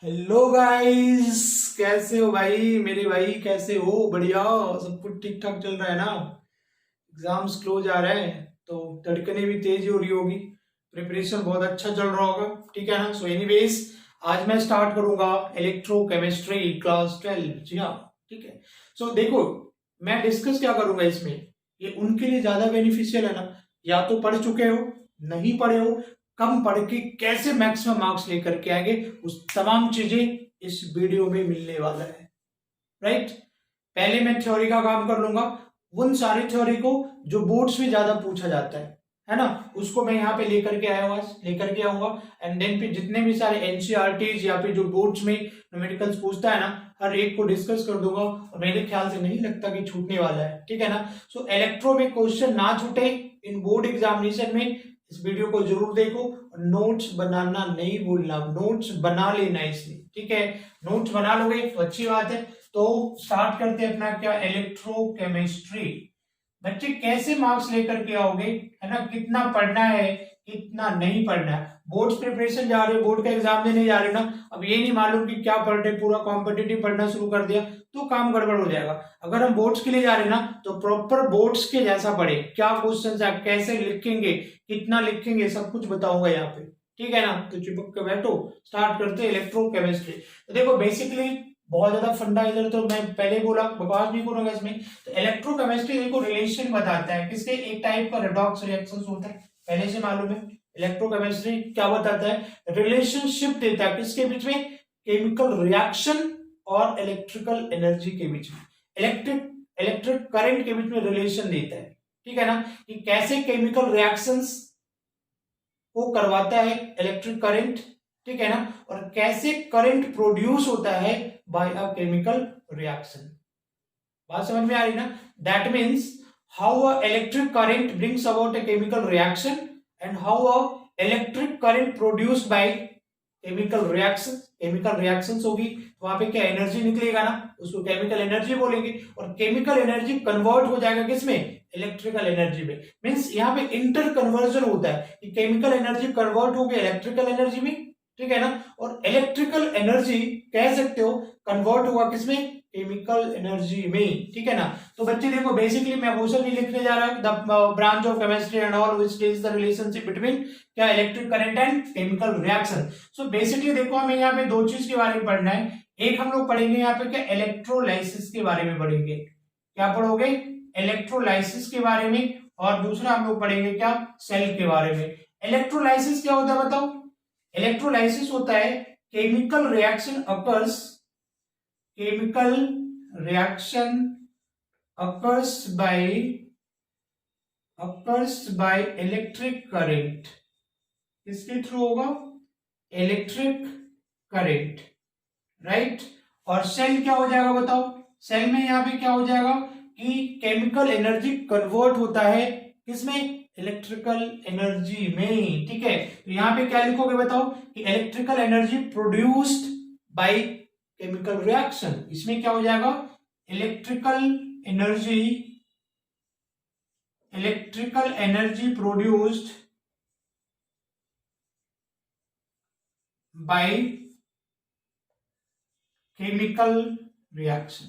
Hello guys, कैसे हो भाई? मेरे भाई कैसे हो? बढ़िया, सब कुछ ठीक ठाक चल रहा है ना? एग्जाम्स क्लोज आ रहे हैं तो धड़कनें भी तेज हो रही होगी। प्रिपरेशन बहुत अच्छा चल रहा होगा, ठीक है ना? सो एनीवेज, आज मैं स्टार्ट करूंगा इलेक्ट्रोकेमिस्ट्री क्लास 12। जी हाँ, ठीक है। सो देखो, मैं डिस्कस क्या करूंगा इसमें, ये उनके लिए ज्यादा बेनिफिशियल है ना, या तो पढ़ चुके हो, नहीं पढ़े हो, कम पढ़ के कैसे मैक्सिमम मार्क्स लेकर के आएंगे, उस तमाम चीजें इस वीडियो में मिलने वाला है। राइट? पहले मैं थ्योरी का काम कर लूंगा, उन सारी थ्योरी को जो बोर्ड्स में ज्यादा पूछा जाता है ना, उसको मैं यहाँ पे लेकर के आऊंगा। एंड देन फिर जितने भी सारे एनसीईआरटीज या फिर जो बोर्ड्स में न्यूमेरिकल्स पूछता है ना, हर एक को डिस्कस कर दूंगा और मेरे ख्याल से नहीं लगता कि छूटने वाला है, ठीक है ना? सो इलेक्ट्रो में क्वेश्चन ना छूटे इन बोर्ड एग्जामिनेशन में, इस वीडियो को जरूर देखो। नोट्स बनाना नहीं भूलना, नोट्स बना लेना इसलिए, ठीक है? नोट्स बना लोगे तो अच्छी बात है। तो स्टार्ट करते हैं अपना क्या, इलेक्ट्रोकेमिस्ट्री। बच्चे कैसे मार्क्स लेकर के आओगे, है ना? कितना पढ़ना है, कितना नहीं पढ़ना है। बोर्ड्स प्रिपरेशन जा रहे हो, बोर्ड का एग्जाम देने जा रहे हो ना, अब ये नहीं मालूम कि क्या पढ़ रहे, पूरा कॉम्पिटिटिव पढ़ना शुरू कर दिया तो काम गड़बड़ हो जाएगा। अगर हम बोर्ड्स के लिए जा रहे हैं ना, तो प्रॉपर बोर्ड्स के जैसा पढ़े, क्या क्वेश्चन है, कैसे लिखेंगे, कितना लिखेंगे, सब कुछ बताऊंगा यहाँ पे, ठीक है ना? तो चिपक के बैठो, स्टार्ट करते हैं इलेक्ट्रोकेमिस्ट्री। तो देखो बेसिकली बहुत ज्यादा फंडा, इधर तो मैं पहले ही बोला, बकवास नहीं करूंगा इसमें। तो इलेक्ट्रोकेमिस्ट्री देखो रिलेशन बताता है किसके, एक टाइप का रेडॉक्स रिएक्शंस होता है, पहले से मालूम है। इलेक्ट्रोकेमिस्ट्री क्या बताता है, रिलेशनशिप देता है किसके बीच में, केमिकल रिएक्शन और इलेक्ट्रिकल एनर्जी के बीच में, इलेक्ट्रिक इलेक्ट्रिक करंट के बीच में रिलेशन देता है, ठीक है ना? कि कैसे केमिकल रिएक्शंस को करवाता है इलेक्ट्रिक करंट, ठीक है ना? और कैसे करंट प्रोड्यूस होता है बाय अ केमिकल रिएक्शन। बात समझ में आ रही ना? That means how a electric current brings about a chemical reaction and how a electric current produced by chemical reaction. Chemical reactions होगी तो वहां पे क्या एनर्जी निकलेगा ना, उसको केमिकल एनर्जी बोलेंगे। और केमिकल एनर्जी कन्वर्ट हो जाएगा किसमें, इलेक्ट्रिकल एनर्जी में। मींस यहाँ पे इंटर कन्वर्जन होता है कि केमिकल एनर्जी कन्वर्ट हो गया इलेक्ट्रिकल एनर्जी में, ठीक है ना? और इलेक्ट्रिकल एनर्जी कह सकते हो कन्वर्ट हुआ किसमें, केमिकल एनर्जी में, ठीक है ना? तो बच्चे देखो बेसिकली मैं वो सब नहीं लिखने जा रहा, the branch of chemistry and all which tells the relationship between क्या, electric current and chemical reaction. So basically देखो हमें यहाँ पे दो चीज के बारे में पढ़ना है। एक हम लोग पढ़ेंगे यहाँ पे क्या, इलेक्ट्रोलाइसिस के बारे में पढ़ेंगे। क्या पढ़ोगे, इलेक्ट्रोलाइसिस के बारे में। और दूसरा हम लोग पढ़ेंगे क्या, सेल के बारे में। इलेक्ट्रोलाइसिस क्या होता है बताओ? इलेक्ट्रोलाइसिस होता है chemical reaction occurs, chemical reaction occurs by electric current. किसके थ्रू होगा, इलेक्ट्रिक करंट, राइट? और सेल क्या हो जाएगा बताओ? सेल में यहां पे क्या हो जाएगा कि केमिकल एनर्जी कन्वर्ट होता है किसमें, इलेक्ट्रिकल एनर्जी में, ठीक है? तो यहां पे क्या लिखोगे बताओ कि electrical energy produced by chemical reaction. इसमें क्या हो जाएगा, electrical energy, electrical energy produced by chemical reaction.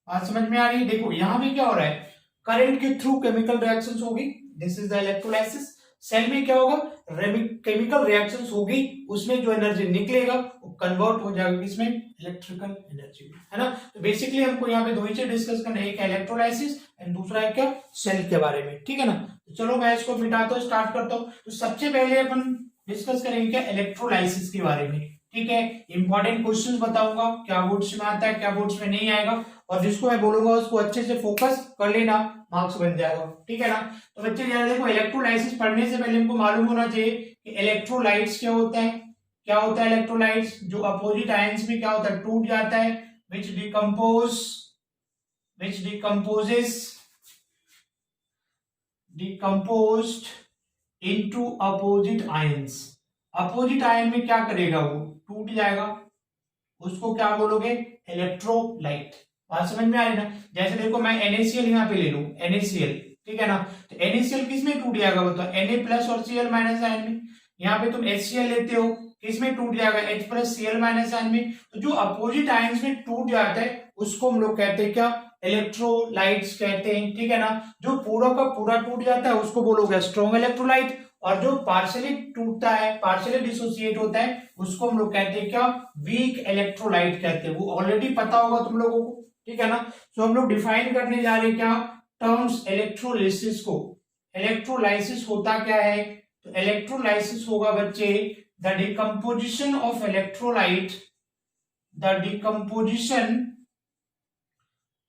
बात समझ में आ रही है? देखो यहां पे क्या हो रहा है, करंट के थ्रू केमिकल रिएक्शंस होगी, this is the electrolysis. Cell में क्या होगा, केमिकल रिएक्शंस होगी, उसमें जो एनर्जी निकलेगा वो कन्वर्ट हो जाएगा किसमें, इलेक्ट्रिकल एनर्जी में, है ना? तो बेसिकली हमको यहाँ पे दो ही चीज डिस्कस करना है, एक है इलेक्ट्रोलाइसिस एंड दूसरा है क्या, सेल के बारे में, ठीक है ना? तो चलो मैं इसको मिटाता हूँ, स्टार्ट करता हूँ। तो सबसे पहले अपन डिस्कस करेंगे क्या, इलेक्ट्रोलाइसिस के बारे में, ठीक है? इंपॉर्टेंट क्वेश्चंस बताऊंगा, क्या बोर्ड्स में आता है, क्या बोर्ड्स में नहीं आएगा, और जिसको मैं बोलूंगा उसको अच्छे से फोकस कर लेना, मार्क्स बन जाएगा, ठीक है ना? तो बच्चे यार देखो, इलेक्ट्रोलाइसिस पढ़ने से पहले हमको मालूम होना चाहिए कि इलेक्ट्रोलाइट्स क्या होता है। क्या होता है इलेक्ट्रोलाइट्स, जो अपोजिट आयंस में क्या होता है, टूट जाता है, which decomposed into opposite ions. Opposite ion में क्या करेगा, वो टूट जाएगा, उसको क्या बोलोगे, इलेक्ट्रोलाइट। बात समझ में आ रही ना? जैसे देखो मैं NaCl यहाँ पे ले लू, NaCl, ठीक है ना? तो NaCl किस में टूट जाएगा बताओ, Na प्लस और Cl माइनस आयन में। यहाँ पे तुम HCl लेते हो, किसमें टूट जाएगा, H plus Cl minus ion में। तो जो अपोजिट आयन्स में टूट जाता है उसको हम लोग कहते हैं क्या, इलेक्ट्रोलाइट्स कहते हैं, ठीक है ना। जो पूरा का पूरा टूट जाता है उसको बोलोगे स्ट्रॉन्ग इलेक्ट्रोलाइट, और जो पार्शियली टूटता है, पार्शियली डिसोसिएट होता है, उसको हम लोग कहते हैं क्या, वीक इलेक्ट्रोलाइट कहते हैं। वो ऑलरेडी पता होगा तुम लोगों को, ठीक है ना। तो हम लोग डिफाइन करने जा रहे हैं क्या, टर्म्स इलेक्ट्रोलिसिस को। इलेक्ट्रोलाइसिस होता क्या है, तो इलेक्ट्रोलाइसिस होगा बच्चे the decomposition of electrolyte, the decomposition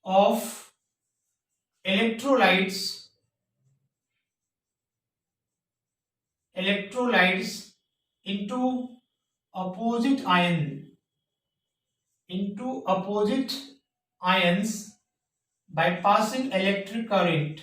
of electrolytes into opposite ions by passing electric current,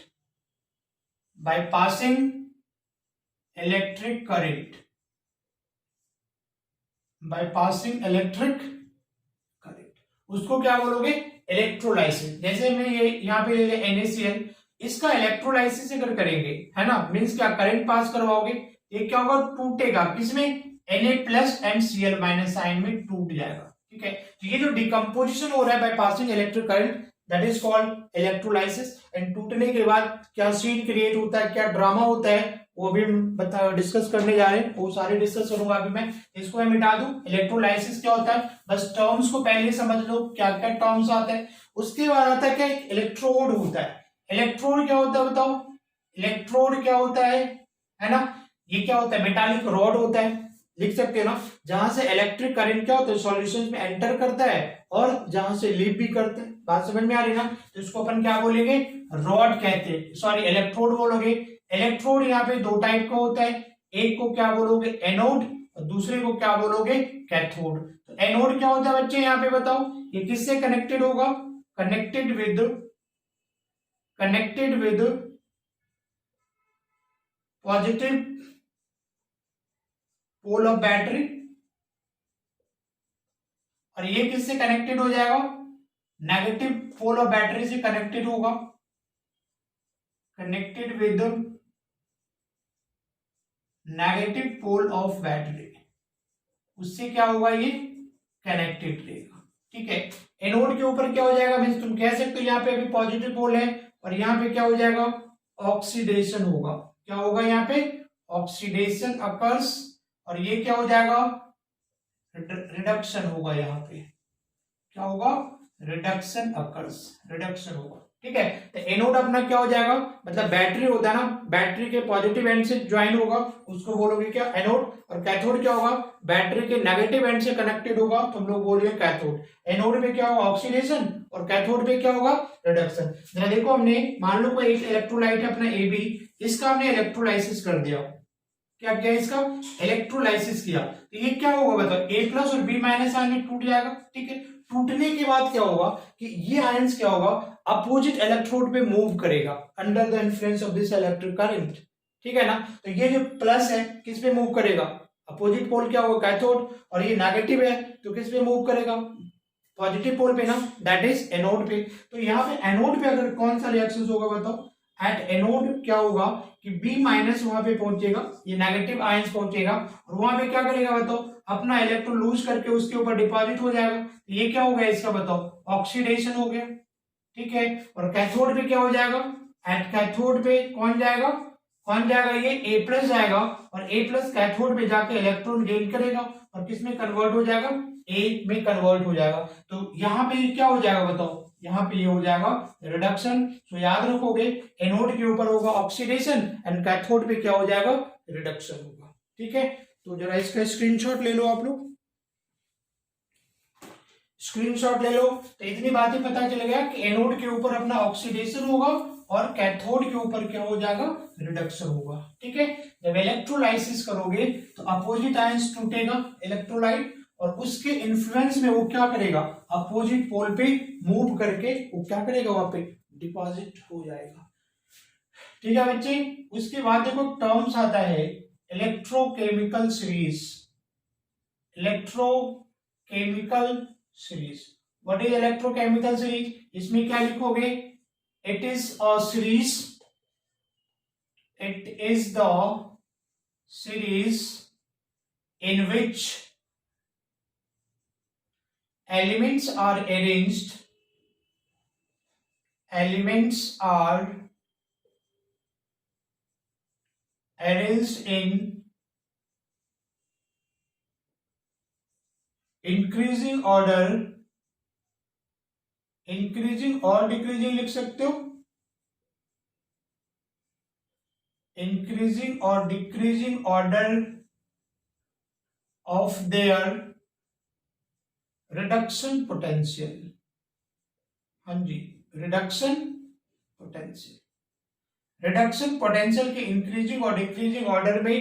उसको क्या बोलोगे, इलेक्ट्रोलाइसिस। जैसे मैं ये यहाँ पे ले लिया NaCl, इसका इलेक्ट्रोलाइसिस अगर करेंगे, है ना, मींस क्या, करंट पास करवाओगे, ये क्या होगा, टूटेगा किसमें, Na plus and Cl minus ion में टूट जाएगा, ठीक है। तो ये जो डिकम्पोजिशन हो रहा है by passing electric current, that is called electrolysis. And टूटने के बाद क्या सीन क्रिएट होता है, क्या ड्रामा होता है, वो भी डिस्कस करने जा रहे हैं, वो सारे डिस्कस करूंगा अभी मैं। इसको मैं मिटा दूं, इलेक्ट्रोलाइसिस क्या होता है, बस टर्म्स को पहले समझ लो क्या क्या टर्म्स आता है। उसके बाद आता है क्या, एक इलेक्ट्रोड होता है। इलेक्ट्रोड क्या होता है बताओ, इलेक्ट्रोड क्या होता है ना, ये क्या होता है, मेटालिक रॉड होता है, लिख सकते हैं ना, जहां से इलेक्ट्रिक करंट क्या होता है, सॉल्यूशन में एंटर करता है और जहां से लीव भी करता है। बात समझ में आ रही ना, तो इसको अपन क्या बोलेंगे, रॉड कहते हैं, सॉरी इलेक्ट्रोड बोलोगे। इलेक्ट्रोड यहाँ पे दो टाइप का होता है, एक को क्या बोलोगे एनोड, और दूसरे को क्या बोलोगे कैथोड। तो एनोड क्या होता है बच्चे, यहाँ पे बताओ, ये किससे कनेक्टेड होगा, connected with positive pole of battery, और ये किससे कनेक्टेड हो जाएगा, नेगेटिव पोल ऑफ बैटरी से कनेक्टेड होगा, connected with negative pole of battery, उससे क्या होगा, ये कनेक्टेड रहेगा, ठीक है। एनोड के ऊपर क्या हो जाएगा, मींस तुम कह सकते हो यहाँ पे अभी पॉजिटिव पोल है और यहाँ पे क्या हो जाएगा, ऑक्सीडेशन होगा। क्या होगा यहाँ पे, ऑक्सीडेशन अकर्स, और ये क्या हो जाएगा, रिडक्शन होगा। यहाँ पे क्या होगा, रिडक्शन अकर्स, रिडक्शन होगा, ठीक है। तो एनोड अपना क्या हो जाएगा, मतलब बैटरी होता है ना, बैटरी के पॉजिटिव एंड से ज्वाइन होगा, उसको बोलोगे क्या, एनोड। और कैथोड क्या होगा, बैटरी के नेगेटिव एंड से कनेक्टेड होगा, तो हम लोग बोलेंगे कैथोड। एनोड पे क्या होगा, ऑक्सीडेशन, और कैथोड पे क्या होगा, रिडक्शन। जरा देखो, हमने मान लो कोई एक इलेक्ट्रोलाइट है अपना AB, इसका हमने इलेक्ट्रोलाइसिस कर दिया। क्या किया, इसका इलेक्ट्रोलाइसिस किया, तो ये क्या होगा बताओ, A प्लस और B माइनस आयन में टूट जाएगा, ठीक है। टूटने के बाद क्या होगा कि ये आयंस क्या होगा, अपोजिट इलेक्ट्रोड पे मूव करेगा under the influence of this electric current, ठीक है ना। तो ये जो प्लस है किस पे मूव करेगा, अपोजिट पोल क्या होगा, कैथोड, और ये नेगेटिव है तो किस पे मूव करेगा, पॉजिटिव पोल पे ना, दैट इज एनोड पे। तो यहाँ पे एनोड पे अगर कौन सा रिएक्शन होगा बताओ, एट एनोड क्या होगा कि B माइनस वहां पे पहुंचेगा, ये नेगेटिव आयंस पहुंचेगा, और वहां पे क्या करेगा बताओ, अपना इलेक्ट्रॉन लूज करके उसके ऊपर डिपॉजिट हो जाएगा। तो ये क्या हो गया इसका बताओ, ऑक्सीडेशन हो गया, ठीक है। और कैथोड पे क्या हो जाएगा, एट कैथोड पे कौन जाएगा, ये A प्लस जाएगा, और A प्लस कैथोड पे जाके इलेक्ट्रॉन गेन करेगा और किस में कन्वर्ट हो जाएगा, A में कन्वर्ट हो जाएगा। तो यहाँ पे क्या हो जाएगा बताओ, यहाँ पे ये हो जाएगा रिडक्शन। तो याद रखोगे, एनोड के ऊपर होगा ऑक्सीडेशन एंड कैथोड पे क्या हो जाएगा, रिडक्शन होगा, ठीक है। तो जरा इसका स्क्रीनशॉट ले लो आप लोग, स्क्रीनशॉट ले लो। तो इतनी बातें पता चल गया कि एनोड के ऊपर अपना ऑक्सीडेशन होगा और कैथोड के ऊपर क्या हो जाएगा, रिडक्शन होगा, ठीक है। जब इलेक्ट्रोलाइसिस करोगे तो अपोजिट आयंस टूटेगा इलेक्ट्रोलाइट, और उसके इन्फ्लुएंस में वो क्या करेगा, अपोजिट पोल पे मूव करके वो क्या करेगा, वहां पे डिपॉजिट हो जाएगा, ठीक है बच्चे। उसके बाद देखो टर्म्स आता है electrochemical series, electrochemical series. What is electrochemical series, इसमें क्या लिखोगे, it is a series, it is the series in which elements are arranged in increasing और डिक्रीजिंग लिख सकते हो, इंक्रीजिंग और decreasing order of their reduction potential. हाँ जी, reduction potential के इंक्रीजिंग और डिक्रीजिंग ऑर्डर में,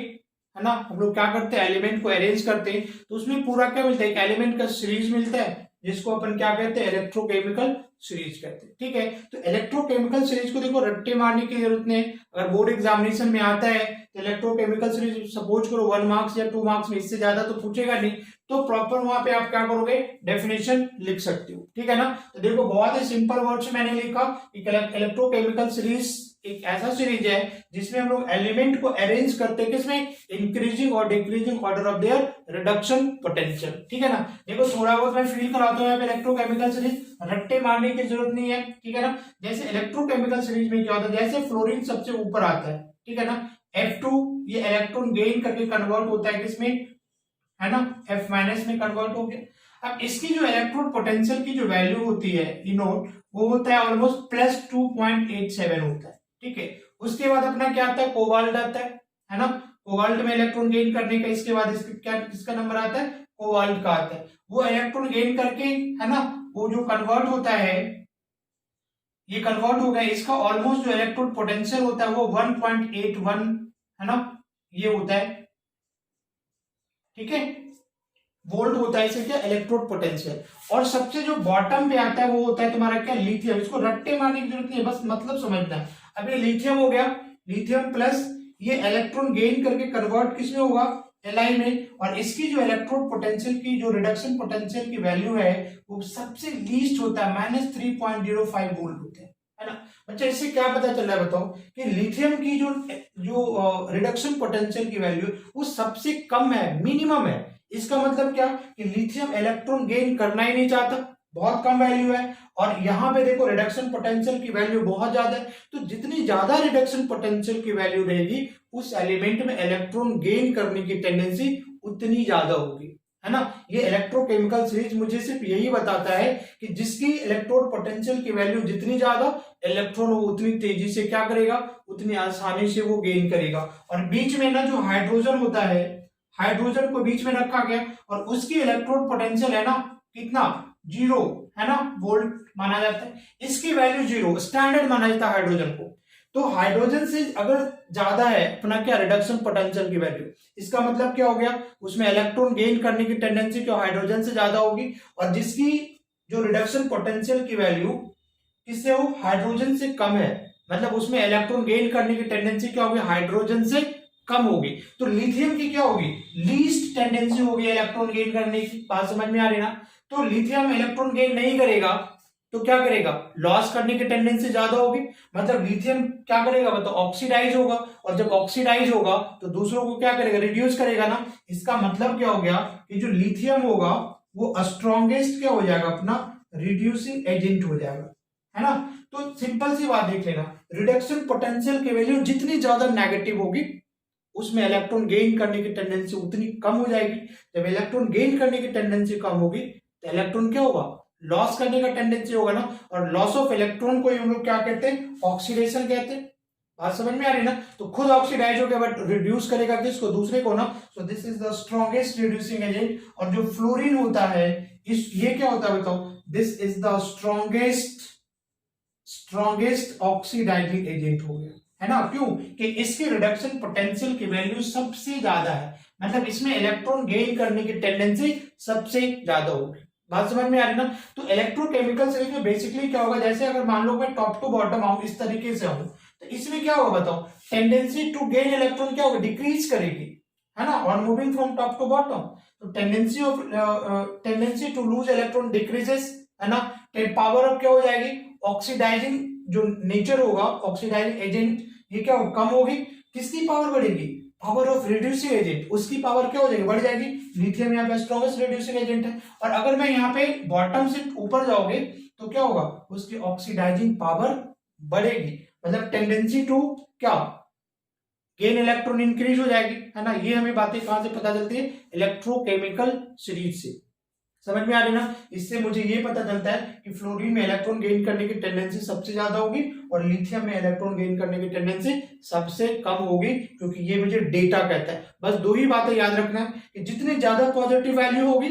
है ना, हम लोग क्या करते हैं, एलिमेंट को अरेंज करते हैं, तो उसमें पूरा क्या मिलता है, एक एलिमेंट का सीरीज मिलता है जिसको अपन क्या कहते हैं, इलेक्ट्रोकेमिकल सीरीज कहते हैं। ठीक है, तो इलेक्ट्रोकेमिकल सीरीज को देखो रट्टे मारने की जरूरत नहीं है। अगर बोर्ड एग्जामिनेशन में आता है तो इलेक्ट्रोकेमिकल सीरीज सपोज करो 1 मार्क्स या 2 मार्क्स में, इससे ज्यादा तो पूछेगा नहीं, तो प्रॉपर वहां पे आप क्या करोगे, डेफिनेशन लिख सकते हो। ठीक है ना, तो देखो बहुत ही सिंपल वर्ड से मैंने लिखा, इलेक्ट्रोकेमिकल सीरीज एक ऐसा सीरीज है जिसमें हम लोग एलिमेंट को अरेंज करते हैं, किसमें, इंक्रीजिंग और decreasing order of their reduction potential. ठीक है ना, देखो थोड़ा बहुत मैं फील कराता हूँ इलेक्ट्रोकेमिकल सीरीज, रट्टे मारने की जरूरत नहीं है। ठीक है ना, जैसे इलेक्ट्रोकेमिकल सीरीज में क्या होता है, जैसे फ्लोरीन सबसे ऊपर आता है, ठीक है ना, F2 ये इलेक्ट्रॉन गेन करके कन्वर्ट होता है किसमें, है ना, F- में कन्वर्ट हो गया। अब इसकी जो इलेक्ट्रोड पोटेंशियल की जो वैल्यू होती है इनोट, वो होता है ऑलमोस्ट +2.87 होता है। ठीक है, उसके बाद अपना क्या आता है, कोबाल्ट आता है ना, कोबाल्ट में इलेक्ट्रॉन गेन करने का, इसके बाद इसका नंबर आता है, कोबाल्ट का आता है, वो इलेक्ट्रॉन गेन करके, है ना, वो जो कन्वर्ट होता है, ये कन्वर्ट हो गया, इसका ऑलमोस्ट जो इलेक्ट्रोड पोटेंशियल होता है वो 1.81, है ना, ये होता है। ठीक है, वोल्ट होता है, इसे क्या, इलेक्ट्रोड पोटेंशियल। और सबसे जो बॉटम पे आता है वो होता है तुम्हारा क्या, लिथियम। इसको रट्टे मारने की जरूरत नहीं है, बस मतलब समझना है। अब ये लिथियम हो गया, लिथियम प्लस ये इलेक्ट्रॉन गेन करके कन्वर्ट किसमें होगा, Li में, और इसकी जो इलेक्ट्रोड पोटेंशियल की जो रिडक्शन पोटेंशियल की वैल्यू है वो सबसे लीस्ट होता है, -3.05 वोल्ट होते हैं, है ना। बच्चा इससे क्या पता चल रहा है बताओ, कि लिथियम की जो जो रिडक्शन पोटेंशियल की वैल्यू वो सबसे कम है, मिनिमम है। इसका मतलब क्या, कि लिथियम इलेक्ट्रॉन गेन करना ही नहीं चाहता, बहुत कम वैल्यू है, और यहां पे देखो रिडक्शन पोटेंशियल की वैल्यू बहुत ज्यादा है। तो जितनी ज्यादा रिडक्शन पोटेंशियल की वैल्यू रहेगी उस एलिमेंट में इलेक्ट्रॉन गेन करने की टेंडेंसी उतनी ज्यादा होगी, है ना। ये इलेक्ट्रोकेमिकल सीरीज मुझे सिर्फ यही बताता है कि जिसकी इलेक्ट्रोड पोटेंशियल की वैल्यू जितनी ज्यादा, इलेक्ट्रॉन वो उतनी तेजी से क्या करेगा, उतनी आसानी से वो गेन करेगा। और बीच में ना जो हाइड्रोजन होता है, हाइड्रोजन को बीच में रखा गया और उसकी इलेक्ट्रोड पोटेंशियल है ना कितना, 0, है ना, वोल्ट माना जाता है, इसकी वैल्यू 0 स्टैंडर्ड माना जाता है हाइड्रोजन को। तो हाइड्रोजन से अगर ज्यादा है अपना क्या, रिडक्शन पोटेंशियल की वैल्यू, इसका मतलब क्या हो गया, उसमें इलेक्ट्रॉन गेन करने की टेंडेंसी क्या हाइड्रोजन से ज्यादा होगी। और जिसकी जो रिडक्शन पोटेंशियल की वैल्यू किससे हो, हाइड्रोजन से कम है, मतलब उसमें इलेक्ट्रॉन गेन करने की टेंडेंसी क्या होगी, हाइड्रोजन से कम होगी। तो लिथियम की क्या होगी, लीस्ट टेंडेंसी होगी इलेक्ट्रॉन गेन करने की। बात समझ में आ रही ना। तो लिथियम इलेक्ट्रॉन गेन नहीं करेगा तो क्या करेगा, लॉस करने की टेंडेंसी ज्यादा होगी, मतलब लिथियम क्या करेगा, मतलब ऑक्सीडाइज होगा, और जब ऑक्सीडाइज होगा तो दूसरों को क्या करेगा, रिड्यूस करेगा ना। इसका मतलब क्या हो गया, कि जो लिथियम होगा वो स्ट्रॉन्गेस्ट क्या हो जाएगा, अपना रिड्यूसिंग एजेंट हो जाएगा, है ना। तो सिंपल सी बात देख लेना, रिडक्शन पोटेंशियल की वैल्यू जितनी ज्यादा नेगेटिव होगी उसमें इलेक्ट्रॉन गेन करने की टेंडेंसी उतनी कम हो जाएगी। जब इलेक्ट्रॉन गेन करने की टेंडेंसी कम होगी तो इलेक्ट्रॉन क्या होगा, लॉस करने का टेंडेंसी होगा ना। और लॉस ऑफ इलेक्ट्रॉन को हम लोग क्या कहते हैं, ऑक्सीडेशन कहते हैं। बात समझ में आ रही ना। तो खुद ऑक्सीडाइज हो गया बट रिड्यूस करेगा किसको, दूसरे को ना। So this is the strongest reducing agent. और जो फ्लोरीन होता है इस, ये क्या होता है बताओ, this is the strongest oxidising agent हो गया, है ना। क्यों, कि इसके रिडक्शन पोटेंशियल की वैल्यू सबसे ज्यादा है, मतलब इसमें इलेक्ट्रॉन गेन करने की टेंडेंसी सबसे ज्यादा होगी। बात समझ में आ रही ना। तो इलेक्ट्रोकेमिकल सीरीज में बेसिकली क्या होगा, जैसे अगर मान लो मैं टॉप टू बॉटम आऊं, इस तरीके से आऊं, तो इसमें क्या होगा बताओ, टेंडेंसी टू गेन इलेक्ट्रॉन क्या होगा, डिक्रीज करेगी, है ना, on moving from top to bottom. तो tendency to lose electron decreases, है ना। पावर अप क्या हो जाएगी, ऑक्सीडाइजिंग जो नेचर होगा, ऑक्सीडाइजिंग एजेंट, ये क्या होगा, कम होगी। किसकी पावर बढ़ेगी, पावर ऑफ रिड्यूसिंग एजेंट, उसकी पावर क्या हो जाएगी, बढ़ जाएगी। लिथियम यहाँ पे स्ट्रॉन्गेस्ट रिड्यूसिंग एजेंट है। और अगर मैं यहाँ पे बॉटम से ऊपर जाओगे तो क्या होगा, उसकी ऑक्सीडाइजिंग पावर बढ़ेगी, मतलब टेंडेंसी टू क्या, गेन इलेक्ट्रॉन इंक्रीज हो जाएगी, है ना। ये हमें बातें कहां से पता चलती है, इलेक्ट्रोकेमिकल सीरीज से, समझ में आ रही ना। इससे मुझे ये पता चलता है कि फ्लोरीन में इलेक्ट्रॉन गेन करने की टेंडेंसी सबसे ज्यादा होगी और लिथियम में इलेक्ट्रॉन गेन करने की टेंडेंसी सबसे कम होगी, क्योंकि ये मुझे डेटा कहता है। बस दो ही बातें याद रखना है कि जितनी ज्यादा पॉजिटिव वैल्यू होगी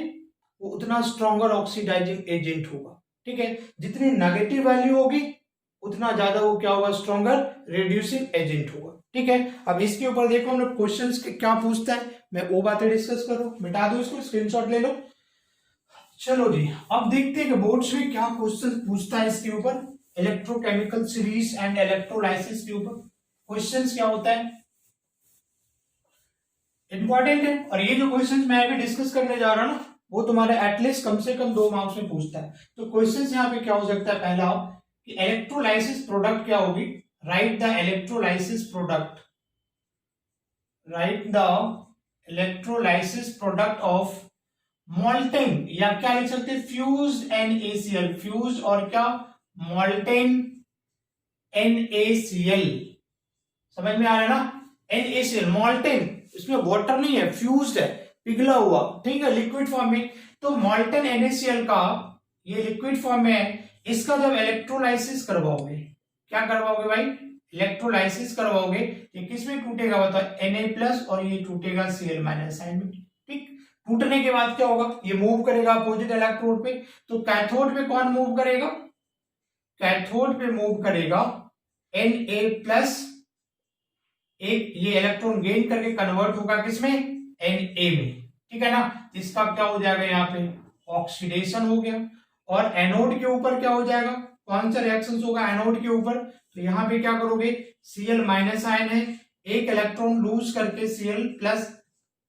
वो उतना स्ट्रॉन्गर ऑक्सीडाइजिंग एजेंट होगा, ठीक है। जितनी नेगेटिव वैल्यू होगी उतना ज्यादा वो क्या होगा, स्ट्रॉन्गर रिड्यूसिंग एजेंट होगा, ठीक है। अब इसके ऊपर देखो हम लोग क्वेश्चंस क्या पूछता है, मैं वो बातें डिस्कस करूं, मिटा दो इसको, स्क्रीनशॉट ले लो। चलो जी, अब देखते हैं कि बोर्ड्स में क्या क्वेश्चन पूछता है इसके ऊपर, इलेक्ट्रोकेमिकल सीरीज एंड इलेक्ट्रोलाइसिस के ऊपर क्वेश्चंस क्या होता है, इंपॉर्टेंट है। और ये जो क्वेश्चंस मैं अभी डिस्कस करने जा रहा हूं ना, वो तुम्हारे एटलीस्ट कम से कम 2 मार्क्स में पूछता है। तो क्वेश्चंस यहाँ पे क्या हो सकता है, पहला कि इलेक्ट्रोलाइसिस प्रोडक्ट क्या होगी, right the electrolysis product, right the electrolysis product of molten, या क्या लिख सकते हैं, फ्यूज्ड NaCl, फ्यूज्ड और क्या, मोल्टेन NaCl, समझ में आ रहा है ना। NaCl मोल्टेन, इसमें वाटर नहीं है, फ्यूज्ड है, पिघला हुआ, ठीक है, लिक्विड फॉर्म में। तो मोल्टेन NaCl का ये लिक्विड फॉर्म में है, इसका जब इलेक्ट्रोलाइसिस करवाओगे, क्या करवाओगे भाई, इलेक्ट्रोलाइसिस करवाओगे, ये किसमें टूटेगा बताओ, Na+ और ये टूटेगा Cl- आयन में, ठीक। टूटने के बाद क्या होगा, ये मूव करेगा अपोजिट इलेक्ट्रोड पे। तो कैथोड पे कौन मूव करेगा, कैथोड पे मूव करेगा Na+, एक ये इलेक्ट्रॉन गेन करके कन्वर्ट होगा किसमें, Na में, ठीक है ना। इसका क्या हो जाएगा, यहाँ पे ऑक्सीडेशन हो गया। और एनोड के ऊपर क्या हो जाएगा, कौन सा रिएक्शन होगा एनोड के ऊपर, तो यहाँ पे क्या करोगे, Cl- आयन है, एक इलेक्ट्रॉन लूज करके Cl+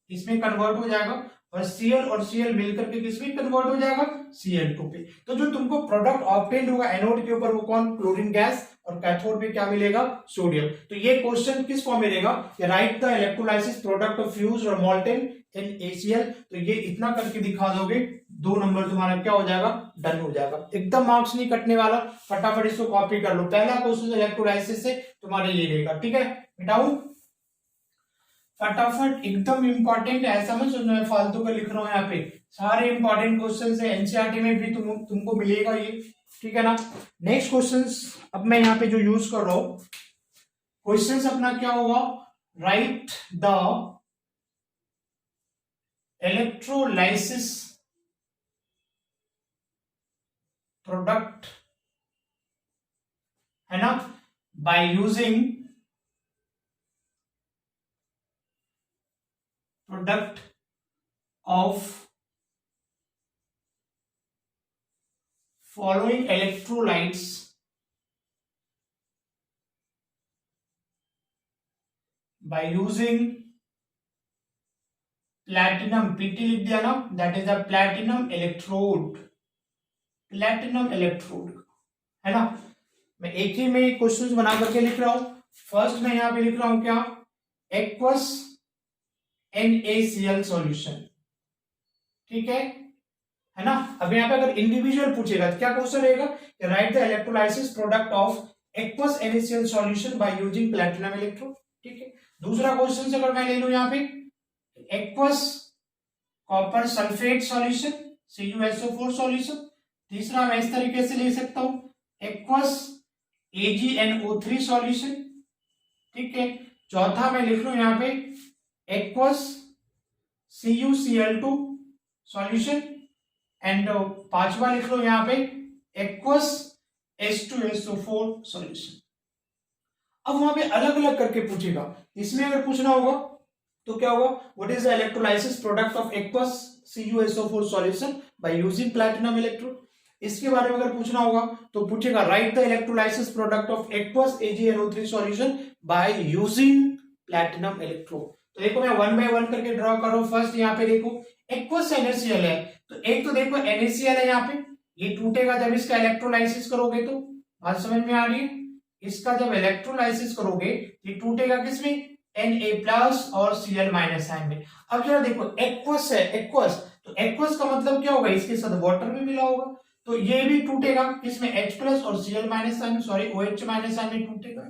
इसमें कन्वर्ट हो जाएगा, और Cl और Cl मिलकर के किसमें कन्वर्ट हो जाएगा, Cl2 पे। तो जो तुमको प्रोडक्ट ऑब्टेन होगा एनोड के ऊपर वो कौन, क्लोरीन गैस, और कैथोड पे क्या मिलेगा, सोडियम। तो ये क्वेश्चन किस फॉर्म में रहेगा, right the electrolysis product of fused और मोल्टेन NaCl। तो ये इतना करके दिखा दोगे, 2 नंबर तुम्हारा क्या हो जाएगा, डन हो जाएगा, एकदम मार्क्स नहीं कटने वाला। फटाफट इसको कॉपी कर लो, पहला क्वेश्चन इलेक्ट्रोलाइसिस से तुम्हारे ये रहेगा, ठीक है। मिटाऊं फटाफट, एकदम इंपॉर्टेंट है, ऐसा मत सोचना मैं फालतू का लिख रहा हूं, यहाँ पे सारे इंपॉर्टेंट क्वेश्चन है, एनसीईआरटी में भी तुमको मिलेगा ये, ठीक है ना। नेक्स्ट क्वेश्चंस अब मैं यहाँ पे जो यूज कर रहा हूं, क्वेश्चंस अपना क्या होगा, राइट द इलेक्ट्रोलाइसिस प्रोडक्ट, है ना, by using product of following electrolytes by using platinum, Pt लिख दिया ना, that is a platinum electrode, platinum electrode, है ना। मैं एक ही में क्वेश्चंस बना करके लिख रहा हूं। फर्स्ट मैं यहां पे लिख रहा हूं क्या, एक्वस NaCl सॉल्यूशन, ठीक है ना। अब यहाँ पे अगर इंडिविजुअल पूछेगा तो क्या क्वेश्चन रहेगा, right the electrolysis product of aqueous NaCl solution by using platinum electrode, ठीक है। दूसरा क्वेश्चन अगर मैं ले लूं यहाँ पे aqueous copper sulphate solution CuSO4 solution. तीसरा मैं इस तरीके से ले सकता हूं एक्वस AgNO3 सॉल्यूशन, ठीक है। चौथा मैं लिख लू यहाँ पे एक्वस CuCl2 सॉल्यूशन, एंड पांचवा लिख लो यहाँ पे एक्वस H2SO4 सॉल्यूशन। अब वहां पे अलग अलग करके पूछेगा, इसमें अगर पूछना होगा तो क्या होगा, what is the electrolysis product of aqueous CuSO4 solution by using platinum electrode. इसके बारे में अगर पूछना होगा तो पूछेगा right the electrolysis product of aqueous AgNO3 solution by using platinum electrode. तो देखो मैं 1 बाय 1 करके ड्रॉ कर रहा हूं। फर्स्ट यहाँ पे देखो एक्वस NaCl है, तो एक तो देखो NaCl है यहाँ पे, ये टूटेगा जब इसका इलेक्ट्रोलाइसिस करोगे, तो बात समझ में आ रही है। इसका जब इलेक्ट्रोलाइसिस करोगे ये टूटेगा किसमें, Na+ और Cl- आयन में। अब जरा देखो एक्वस है, एक्वस, तो एक्वस का मतलब क्या होगा, इसके साथ वाटर भी मिला होगा, तो ये भी टूटेगा किसमें, H+ और Cl- ion, sorry OH- ion में टूटेगा।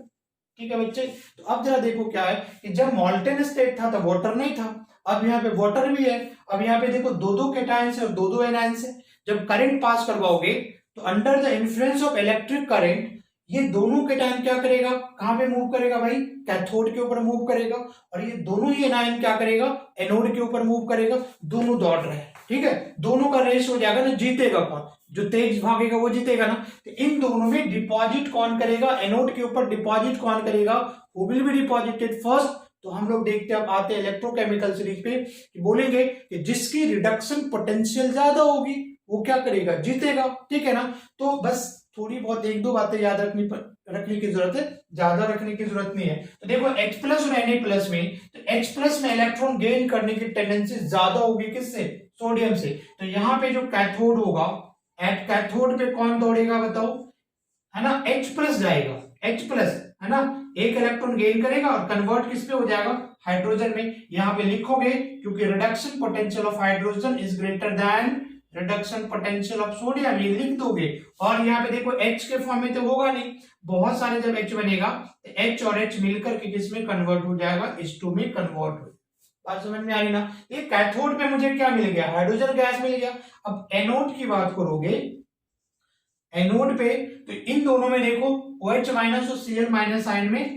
ठीक है बच्चे, तो अब जरा देखो क्या है कि जब मॉल्टेन स्टेट था तब वाटर नहीं था, अब यहाँ पे वाटर भी है। अब यहाँ पे देखो दो दो कैटायंस है और दो दो एनायंस है। जब करंट पास करवाओगे तो under the influence of electric current ये दोनों कैटायन क्या करेगा, कहां पे मूव करेगा भाई, कैथोड के ऊपर मूव करेगा, और ये दोनों ही एनायन क्या करेगा, एनोड के ऊपर मूव करेगा। दोनों दौड़ रहे हैं, ठीक है, दोनों का रेस हो जाएगा ना, जीतेगा कौन, जो तेज भागेगा वो जीतेगा ना। तो इन दोनों में डिपॉजिट कौन करेगा, एनोड के ऊपर डिपॉजिट कौन करेगा, who will be deposited first. तो हम लोग देखते हैं, अब आते हैं इलेक्ट्रोकेमिकल सीरीज पे, कि बोलेंगे कि जिसकी रिडक्शन पोटेंशियल ज्यादा होगी वो क्या करेगा, जीतेगा। ठीक है ना, तो बस थोड़ी बहुत एक दो बातें याद रखने की जरूरत है, ज्यादा रखने की जरूरत नहीं है। तो देखो H+ और Na+ में, तो H+ में इलेक्ट्रॉन गेन करने की टेंडेंसी ज्यादा होगी किससे, सोडियम से। तो यहाँ पे जो कैथोड होगा, एट कैथोड पे कौन दौड़ेगा बताओ, है ना, H+ जाएगा, H+, है ना, एक इलेक्ट्रॉन गेन करेगा और कन्वर्ट किस पे हो जाएगा, हाइड्रोजन में। यहां पे लिखोगे क्योंकि reduction potential of hydrogen is greater than reduction potential of sodium, ये लिख दोगे। और यहाँ पे देखो H के फॉर्म में तो होगा नहीं, बहुत सारे जब H बनेगा तो H और H मिलकर के किसमें कन्वर्ट हो जाएगा, H2 में कन्वर्ट हो। बात समझ में आ रही ना, ये कैथोड पे मुझे क्या मिल गया, हाइड्रोजन गैस मिल गया। अब एनोड की बात करोगे, एनोड पे तो इन दोनों में देखो OH- और Cl- आयन में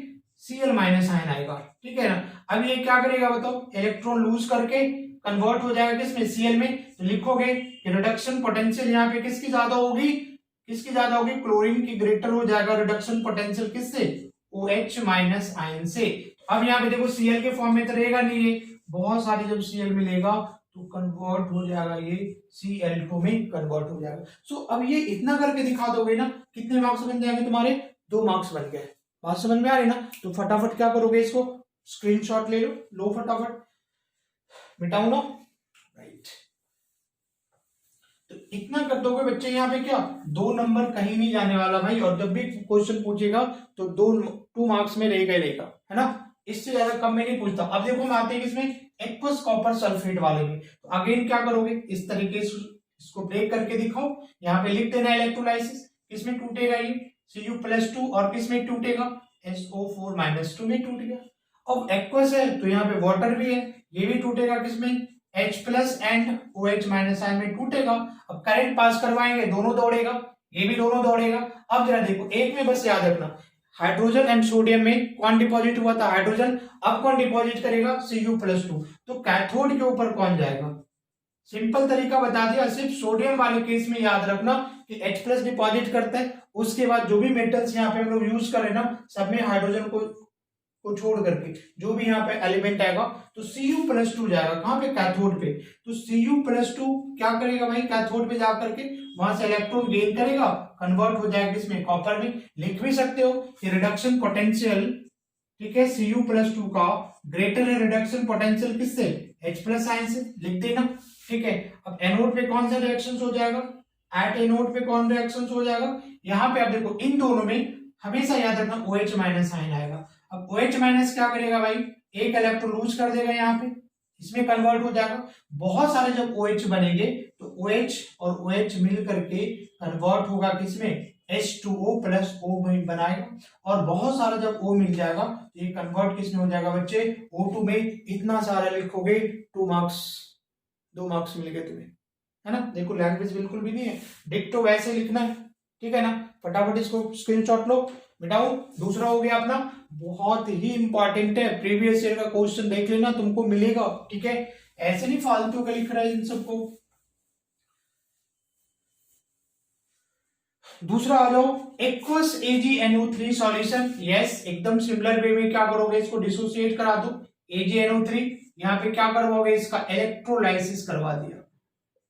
Cl- आयन आएगा, ठीक है ना। अब ये क्या करेगा बताओ, इलेक्ट्रॉन लूज करके कन्वर्ट हो जाएगा किसमें, Cl में। तो लिखोगे कि रिडक्शन पोटेंशियल यहाँ पे किसकी ज्यादा होगी, किसकी ज्यादा होगी, क्लोरीन की ग्रेटर हो जाएगा रिडक्शन पोटेंशियल किससे, OH- आयन से। तो अब यहाँ पे देखो Cl के फॉर्म में तो रहेगा नहीं, ये बहुत सारे जब Cl मिलेगा तो कन्वर्ट हो जाएगा, ये Cl2 में कन्वर्ट हो जाएगा। सो अब ये इतना करके दिखा दोगे ना, कितने मार्क्स बन जाएंगे तुम्हारे, 2 मार्क्स बन गए। बात समझ में आ रही ना, तो फटाफट क्या करोगे, इसको स्क्रीनशॉट ले लो फटाफट, मिटाऊ ना, राइट। तो इतना कर दोगे बच्चे, यहाँ पे क्या 2 नंबर कहीं नहीं जाने वाला भाई, और जब भी क्वेश्चन पूछेगा तो 2 मार्क्स में रहेगा ही रहेगा, है ना, इससे ज्यादा कम में नहीं पूछता। अब देखो हम आते हैं इसमें एक्वस कॉपर सल्फेट वाले में, तो अगेन क्या करोगे, इस तरीके से इसको ब्रेक करके दिखाओ, यहाँ पे लिख देना इलेक्ट्रोलाइसिस, किसमें टूटेगा ये Cu+2, और किसमें टूटेगा, SO4-2 में टूट गया। अब एक्वस है तो यहाँ पे वाटर भी है, ये भी टूटेगा किसमें, H+ एंड OH- आयन में टूटेगा। अब करंट पास करवाएंगे, दोनों दौड़ेगा, ये भी दोनों दौड़ेगा। अब जरा देखो एक में बस याद रखना, हाइड्रोजन एंड सोडियम में कौन डिपॉजिट हुआ था, हाइड्रोजन, अब कौन डिपॉजिट करेगा, Cu+2, तो कैथोड के ऊपर कौन जाएगा। सिंपल तरीका बता दिया, सिर्फ सोडियम वाले केस में याद रखना कि H+ डिपॉजिट करता है, उसके बाद जो भी मेटल्स यहाँ पे हम लोग यूज कर रहे हैं ना, सब में हाइड्रोजन को छोड़ करके जो भी यहाँ पे एलिमेंट आएगा तो Cu+2 जाएगा कहां पे, कैथोड पे। तो Cu+2 क्या करेगा भाई, कैथोड पे जाकर के वहां से इलेक्ट्रॉन गेन करेगा, कन्वर्ट हो जाएगा किसमें, कॉपर में। लिख भी सकते हो कि रिडक्शन पोटेंशियल, ठीक है, Cu+2 का ग्रेटर है रिडक्शन पोटेंशियल किससे, H+ आयन से, लिख देना, ठीक है। अब एनोड पे कौन सा रिएक्शन हो जाएगा, एट एनोड पे कौन रिएक्शन हो जाएगा, यहां पे आप देखो इन दोनों में हमेशा याद रखना OH- आयन आएगा। अब OH- क्या करेगा भाई, एक इलेक्ट्रॉन लूज कर देगा यहाँ पे, इसमें कन्वर्ट हो जाएगा। बहुत सारे जब OH बनेंगे तो OH और OH मिल करके कन्वर्ट होगा किसमें, H2O+ में बनाएगा, और बहुत सारा जब O मिल जाएगा तो ये कन्वर्ट किसमें हो जाएगा बच्चे, O2 में। इतना सारा लिखोगे 2 मार्क्स, 2 मार्क्स मिल गए तुम्हें, है ना। देखो लैंग्वेज बिल्कुल भी नहीं है, डिक्टो वैसे लिखना है, ठीक है ना। फटाफट इसको स्क्रीनशॉट लो, मिटाओ। दूसरा हो गया अपना, बहुत ही इंपॉर्टेंट है, प्रीवियस ईयर का क्वेश्चन देख लेना, तुमको मिलेगा, ठीक है, ऐसे नहीं फालतू का लिख रहा है इन सबको। दूसरा आ जाओ, एक्वस AgNO3 सॉल्यूशन, यस एकदम सिमिलर वे में क्या करोगे, इसको डिसोसिएट करा दो, AgNO3, यहाँ पे क्या करवाओगे, इसका इलेक्ट्रोलाइसिस करवा दिया,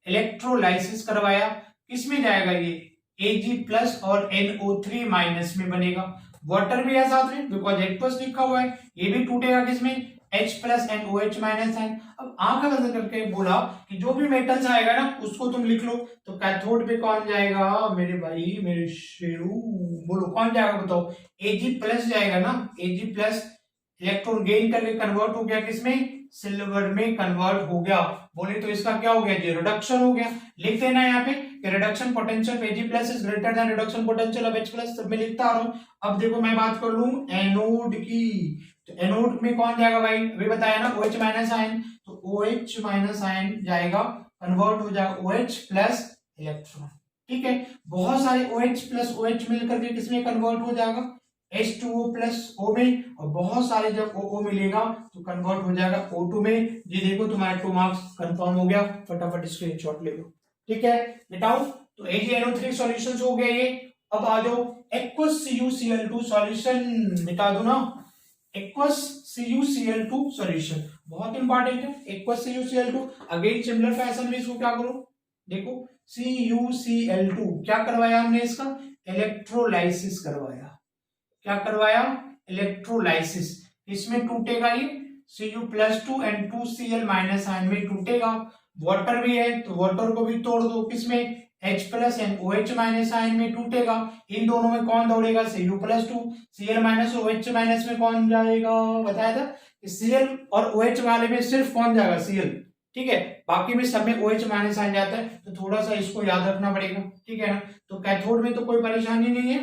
इलेक्ट्रोलाइसिस करवाया, किसमें जाएगा ये, Ag+ और NO3- में बनेगा। वाटर भी है साथ में बिकॉज H+ लिखा हुआ है, ये भी टूटेगा किसमें, H+ एंड OH- आयन। अब आंख बंद करके बोला कि जो भी मेटल्स आएगा ना उसको तुम लिख लो, तो कैथोड पे कौन जाएगा मेरे भाई, मेरे शेरू, बोलो कौन जाएगा बताओ, Ag+ जाएगा ना, Ag+, इलेक्ट्रॉन गेन करके कन्वर्ट हो गया किसमें, सिल्वर में कन्वर्ट हो गया। बोले तो इसका क्या हो गया जी, रिडक्शन हो गया। लिख देना यहाँ पे कि reduction potential Ag plus is greater than reduction potential of H plus. सब मैं लिखता आ रहा हूँ। अब देखो मैं बात कर लूं एनोड की, तो एनोड में कौन जाएगा भाई, अभी बताया ना OH माइनस आयन, तो OH माइनस आयन जाएगा, कन्वर्ट हो जाएगा OH प्लस इलेक्ट्रॉन। ठीक है, बहुत सारे OH प्लस OH मिलकर के किसमें कन्वर्ट हो जाएगा, H2O प्लस O में, और बहुत सारे जब OO मिलेगा तो कन्वर्ट हो जाएगा O2 में। ये देखो तुम्हारे 2 मार्क्स कंफर्म हो गया, फटाफट स्क्रीनशॉट ले लो। ठीक है, मिटाओ। तो AgNO3 सॉल्यूशंस हो गया ये। अब आ जाओ एक्वस CuCl2 सॉल्यूशन, मिटा दो ना, एक्वस CuCl2 सॉल्यूशन बहुत इंपॉर्टेंट है। Aqueous CuCl2 again similar fashion में इसको क्या करो, देखो CuCl2 क्या करवाया हमने, इसका इलेक्ट्रोलाइसिस करवाया। क्या करवाया, इलेक्ट्रोलाइसिस। इसमें टूटेगा ये Cu+2 and 2Cl minus ion में टूटेगा। वाटर भी है तो वाटर को भी तोड़ दो, किसमें H plus and OH minus ion में टूटेगा। इन दोनों में कौन दौड़ेगा, Cu+2, Cl माइनस और OH माइनस में कौन जाएगा, बताया था Cl और OH वाले में सिर्फ कौन जाएगा, Cl। ठीक है, बाकी में सब में OH माइनस आयन जाता है, तो थोड़ा सा इसको याद रखना पड़ेगा। ठीक है ना, तो कैथोड में तो कोई परेशानी नहीं है।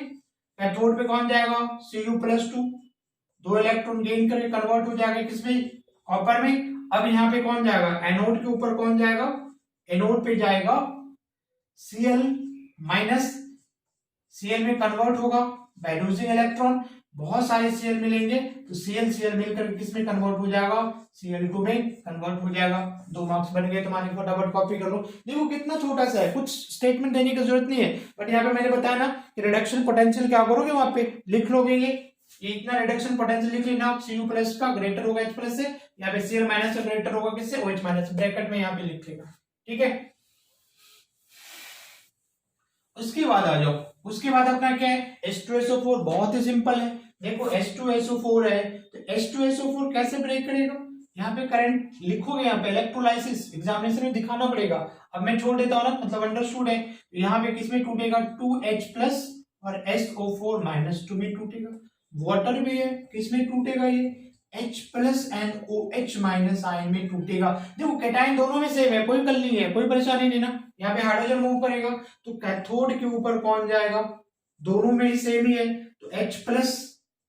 कैथोड पे कौन जाएगा, Cu+2, 2 इलेक्ट्रॉन गेन करके कन्वर्ट हो जाएगा किसमें, कॉपर में। अब यहाँ पे कौन जाएगा, एनोड के ऊपर कौन जाएगा, एनोड पे जाएगा Cl माइनस, Cl में कन्वर्ट होगा बाय लूजिंग इलेक्ट्रॉन। बहुत सारे Cl मिलेंगे तो Cl मिलकर किसमें कन्वर्ट हो जाएगा, Cl2 में कन्वर्ट हो जाएगा। 2 मार्क्स बन गए तुम्हारे, फटाफट कॉपी कर लो। देखो कितना छोटा सा है, कुछ स्टेटमेंट देने की जरूरत नहीं है, बट यहाँ पे मैंने बताया ना कि रिडक्शन पोटेंशियल क्या करोगे, वहां पे लिख लोगे ये इतना रिडक्शन पोटेंशियल लिख लेना। Cu प्लस का ग्रेटर होगा H प्लस से, यहाँ पे Cl माइनस का ग्रेटर होगा किससे, OH माइनस, ब्रैकेट में यहाँ पे लिख लेगा। ठीक है, उसके बाद आ जाओ, उसके बाद अपना क्या है, H2SO4। बहुत ही सिंपल है, देखो H2SO4 है तो H2SO4 कैसे ब्रेक करेगा, यहाँ पे करंट लिखोगे, यहाँ पे इलेक्ट्रोलाइसिस एग्जामिनेशन में दिखाना पड़ेगा। अब मैं छोड़ देता हूँ ना, मतलब अंडरस्टूड है। यहाँ पे किसमें टूटेगा, 2H प्लस और SO4 माइनस 2 में टूटेगा। वाटर भी है, किसमें टूटेगा ये, H plus and OH minus ion में टूटेगा। देखो कैटायन दोनों में सेम है, कोई कल नहीं है, कोई परेशानी नहीं ना। यहाँ पे हाइड्रोजन मूव करेगा तो कैथोड के ऊपर कौन जाएगा, दोनों में सेम ही है, तो H प्लस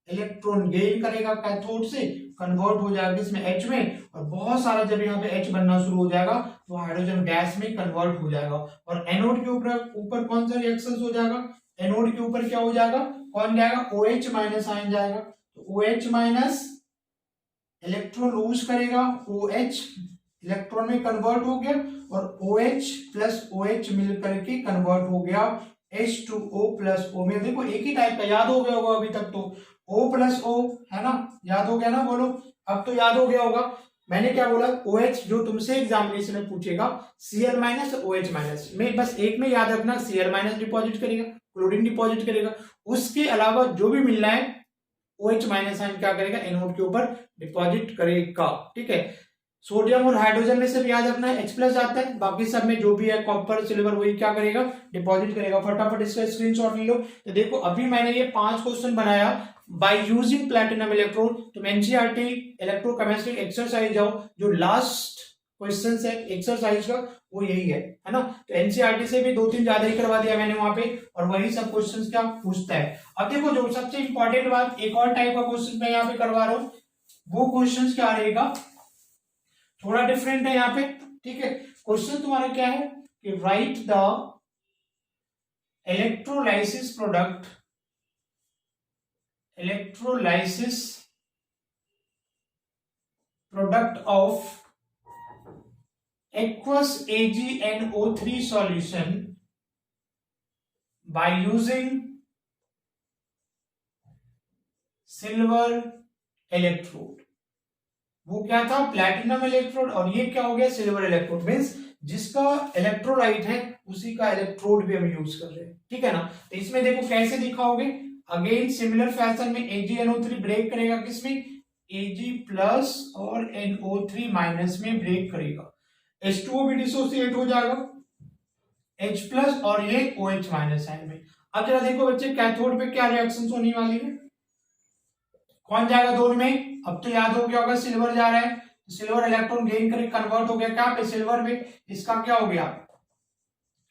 इलेक्ट्रॉन गेन करेगा कैथोड से, कन्वर्ट हो जाएगा इसमें H में, और बहुत सारा जब यहाँ पे H बनना शुरू हो जाएगा तो हाइड्रोजन गैस में कन्वर्ट हो जाएगा। और एनोड के ऊपर कौन सा रिएक्शन हो जाएगा, एनोड के ऊपर क्या हो जाएगा, कौन जाएगा, OH माइनस आयन जाएगा। तो OH माइनस इलेक्ट्रॉन लूज करेगा, OH इलेक्ट्रॉन में कन्वर्ट हो गया, और OH प्लस OH मिलकर के कन्वर्ट हो गया H2O प्लस O में। देखो एक ही टाइप का, याद हो गया होगा अभी तक तो, O प्लस O है ना, याद हो गया ना, बोलो अब तो याद हो गया होगा। मैंने क्या बोला, OH जो तुमसे एग्जामिनेशन में पूछेगा Cl माइनस OH माइनस में, बस एक में याद रखना, Cl माइनस डिपॉजिट करेगा, क्लोरीन डिपॉजिट करेगा। उसके अलावा जो भी मिलना है OH माइनस आयन क्या करेगा, एनोड के ऊपर डिपॉजिट करेगा। ठीक है, सोडियम और हाइड्रोजन में से याद रखना है H प्लस आता है, बाकी सब में जो भी है कॉपर सिल्वर वही क्या करेगा, डिपॉजिट करेगा। फटाफट इसका स्क्रीनशॉट ले लो। तो देखो अभी मैंने ये 5 क्वेश्चन बनाया बाय यूजिंग प्लैटिनम इलेक्ट्रोड। तुम एनसीईआरटी इलेक्ट्रोकेमिस्ट्री एक्सरसाइज जाओ, जो लास्ट क्वेश्चन है एक्सरसाइज का वो यही है ना। तो एनसीईआरटी से भी 2-3 ज्यादा ही करवा दिया मैंने वहां पे, और वही सब क्वेश्चंस क्या पूछता है। अब देखो जो सबसे इंपॉर्टेंट बात, एक और टाइप का क्वेश्चन मैं यहाँ पे करवा रहा हूँ, वो क्वेश्चन क्या रहेगा, थोड़ा डिफरेंट है यहाँ पे। ठीक है, क्वेश्चन तुम्हारा क्या है कि right the electrolysis product of aqueous AgNO3 solution by using silver electrode. वो क्या था, प्लैटिनम इलेक्ट्रोड, और ये क्या हो गया, सिल्वर इलेक्ट्रोड। मींस जिसका इलेक्ट्रोलाइट है उसी का इलेक्ट्रोड भी हम यूज कर रहे हैं। ठीक है ना, तो इसमें देखो कैसे दिखाओगे, अगेन सिमिलर फैशन में AgNO3 ब्रेक करेगा किसमें, Ag प्लस और NO3 माइनस में ब्रेक करेगा। H2O भी डिसोसिएट हो जाएगा H प्लस और ये OH माइनस आयन में। अब जरा देखो बच्चे, कैथोड पे क्या रिएक्शन होने वाली है, कौन जाएगा दोनों में? अब तो याद हो गया होगा सिल्वर जा रहा है, सिल्वर इलेक्ट्रॉन गेन करके कन्वर्ट हो गया क्या पे? सिल्वर में। इसका क्या हो गया?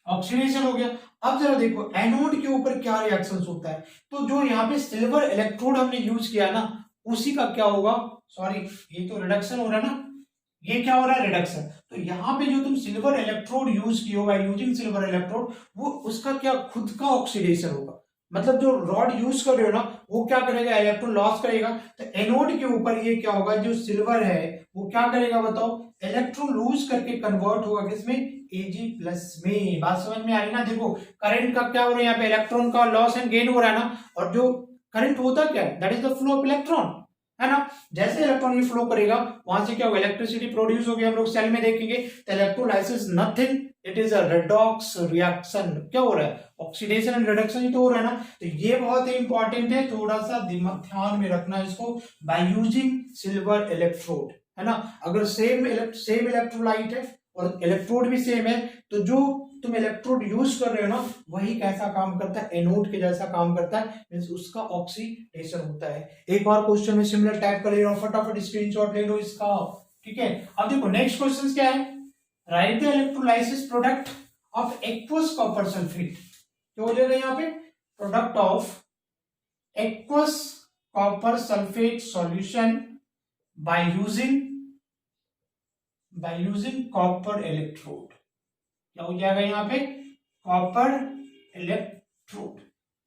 ऑक्सीडेशन हो गया। अब जरा देखो एनोड के ऊपर क्या रिएक्शन होता है, तो जो यहाँ पे सिल्वर इलेक्ट्रोड हमने यूज किया ना, उसी का क्या होगा? सॉरी, ये तो रिडक्शन हो रहा है ना, ये क्या हो रहा है? रिडक्शन। तो यहाँ पे जो तुम सिल्वर इलेक्ट्रोड यूज किए हो बाय यूजिंग सिल्वर इलेक्ट्रोड, वो उसका क्या खुद का ऑक्सीडेशन होगा। मतलब जो रॉड यूज कर रहे हो ना, वो क्या करेगा? इलेक्ट्रॉन लॉस करेगा। तो एनोड के ऊपर ये क्या होगा? जो सिल्वर है वो क्या करेगा बताओ? इलेक्ट्रॉन लूज करके कन्वर्ट होगा किसमें? Ag+ में। बात समझ में आ रही ना? देखो करंट का क्या हो रहा है यहाँ पे? इलेक्ट्रॉन का लॉस एंड गेन हो रहा है ना, और जो करंट होता क्या है? That is the flow of electron, है ना। जैसे इलेक्ट्रॉन ये फ्लो करेगा, वहां से क्या होगा? इलेक्ट्रिसिटी प्रोड्यूस होगी। हम लोग सेल में देखेंगे तो electrolysis nothing, it is a redox reaction. क्या हो रहा है? ऑक्सीडेशन एंड रिडक्शन ही तो हो रहा है ना। तो ये बहुत ही इंपॉर्टेंट है, थोड़ा सा दिमाग ध्यान में रखना इसको, बाय यूजिंग सिल्वर इलेक्ट्रोड, है ना। अगर सेम इलेक्ट्रोलाइट है और इलेक्ट्रोड भी सेम है, तो जो तुम इलेक्ट्रोड यूज कर रहे हो ना, वही कैसा काम करता है? एनोड के जैसा काम करता है, मींस उसका ऑक्सीडेशन होता है। एक और क्वेश्चन में सिमिलर टाइप कर ले रहा हूं, फटाफट स्क्रीनशॉट ले लो इसका, ठीक है। अब देखो नेक्स्ट क्वेश्चन क्या है? Right the electrolysis product of aqueous copper sulphate. क्या हो जाएगा यहाँ पे? Product of aqueous copper sulphate solution by using copper electrode. क्या हो जाएगा यहाँ पे? Copper electrode.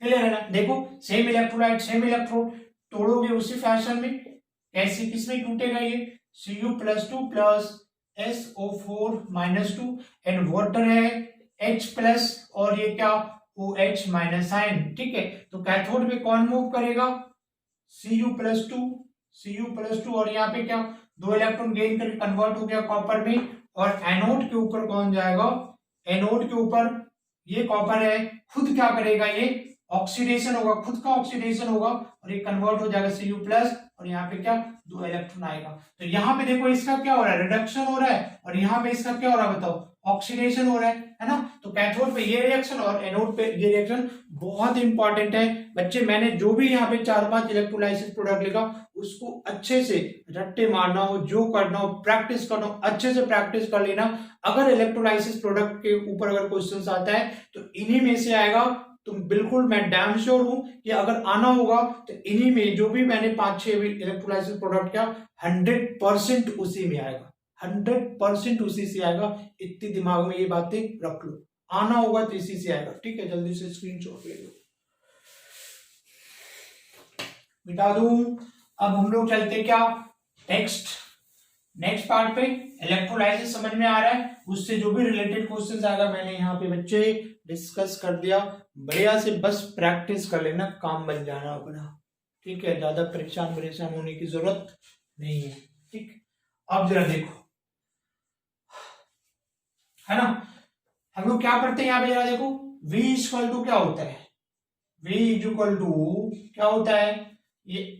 क्लियर है ना? देखो सेम इलेक्ट्रोलाइट सेम इलेक्ट्रोड, तोड़ोगे उसी फैशन में। कैसे किसमें टूटेगा ये? Cu+2 plus SO4-2 and water है H+, और ये क्या? OH- आयन, ठीक है। तो कैथोड में कौन मूव करेगा? Cu+2 और यहाँ पे क्या? दो इलेक्ट्रॉन गेन करके कन्वर्ट हो गया कॉपर में, और एनोड के ऊपर कौन जाएगा? एनोड के ऊपर ये कॉपर है, खुद क्या करेगा? ये ऑक्सीडेशन होगा, खुद का ऑक्सीडेशन होगा, और ये कन्वर्ट हो जाएगा Cu+, और यहाँ पे क्या? दो इलेक्ट्रॉन आएगा। तो यहाँ पे देखो इसका क्या हो रहा है? रिडक्शन हो रहा है, और यहाँ पे इसका क्या हो रहा है बताओ? ऑक्सीडेशन हो रहा है ना। तो कैथोड पे ये रिएक्शन और एनोड पे ये रिएक्शन बहुत इंपॉर्टेंट है बच्चे। मैंने जो भी यहाँ पे 4-5 इलेक्ट्रोलाइसिस प्रोडक्ट लिखा, उसको अच्छे से रट्टे मारना हो, जो करना हो प्रैक्टिस करना हो, अच्छे से प्रैक्टिस कर लेना। अगर इलेक्ट्रोलाइसिस प्रोडक्ट के ऊपर अगर क्वेश्चंस आता है तो इन्हीं में से आएगा। तुम बिल्कुल, मैं डैम श्योर हूं कि अगर आना होगा तो इन्हीं में, जो भी मैंने 5-6 इलेक्ट्रोलाइसिस प्रोडक्ट किया, 100% उसी में आएगा, 100% उसी से आएगा। इतनी दिमाग में ये बातें रख लो, आना होगा तो इसी से आएगा, ठीक है। जल्दी से स्क्रीनशॉट ले लो, मिटा दूं। अब हम लोग चलते क्या? नेक्स्ट पार्ट पे। इलेक्ट्रोलाइसिस समझ में आ रहा है, उससे जो भी रिलेटेड क्वेश्चंस आएगा मैंने यहाँ पे बच्चे डिस्कस कर दिया। बढ़िया से बस प्रैक्टिस कर लेना, काम बन जाना अपना, ठीक है। ज्यादा परेशान होने की जरूरत नहीं है, ठीक। अब जरा देखो, है ना, हम लोग क्या पढ़ते हैं यहाँ पे? जरा देखो, V इक्वल टू क्या होता है? V इक्वल टू क्या होता है? ये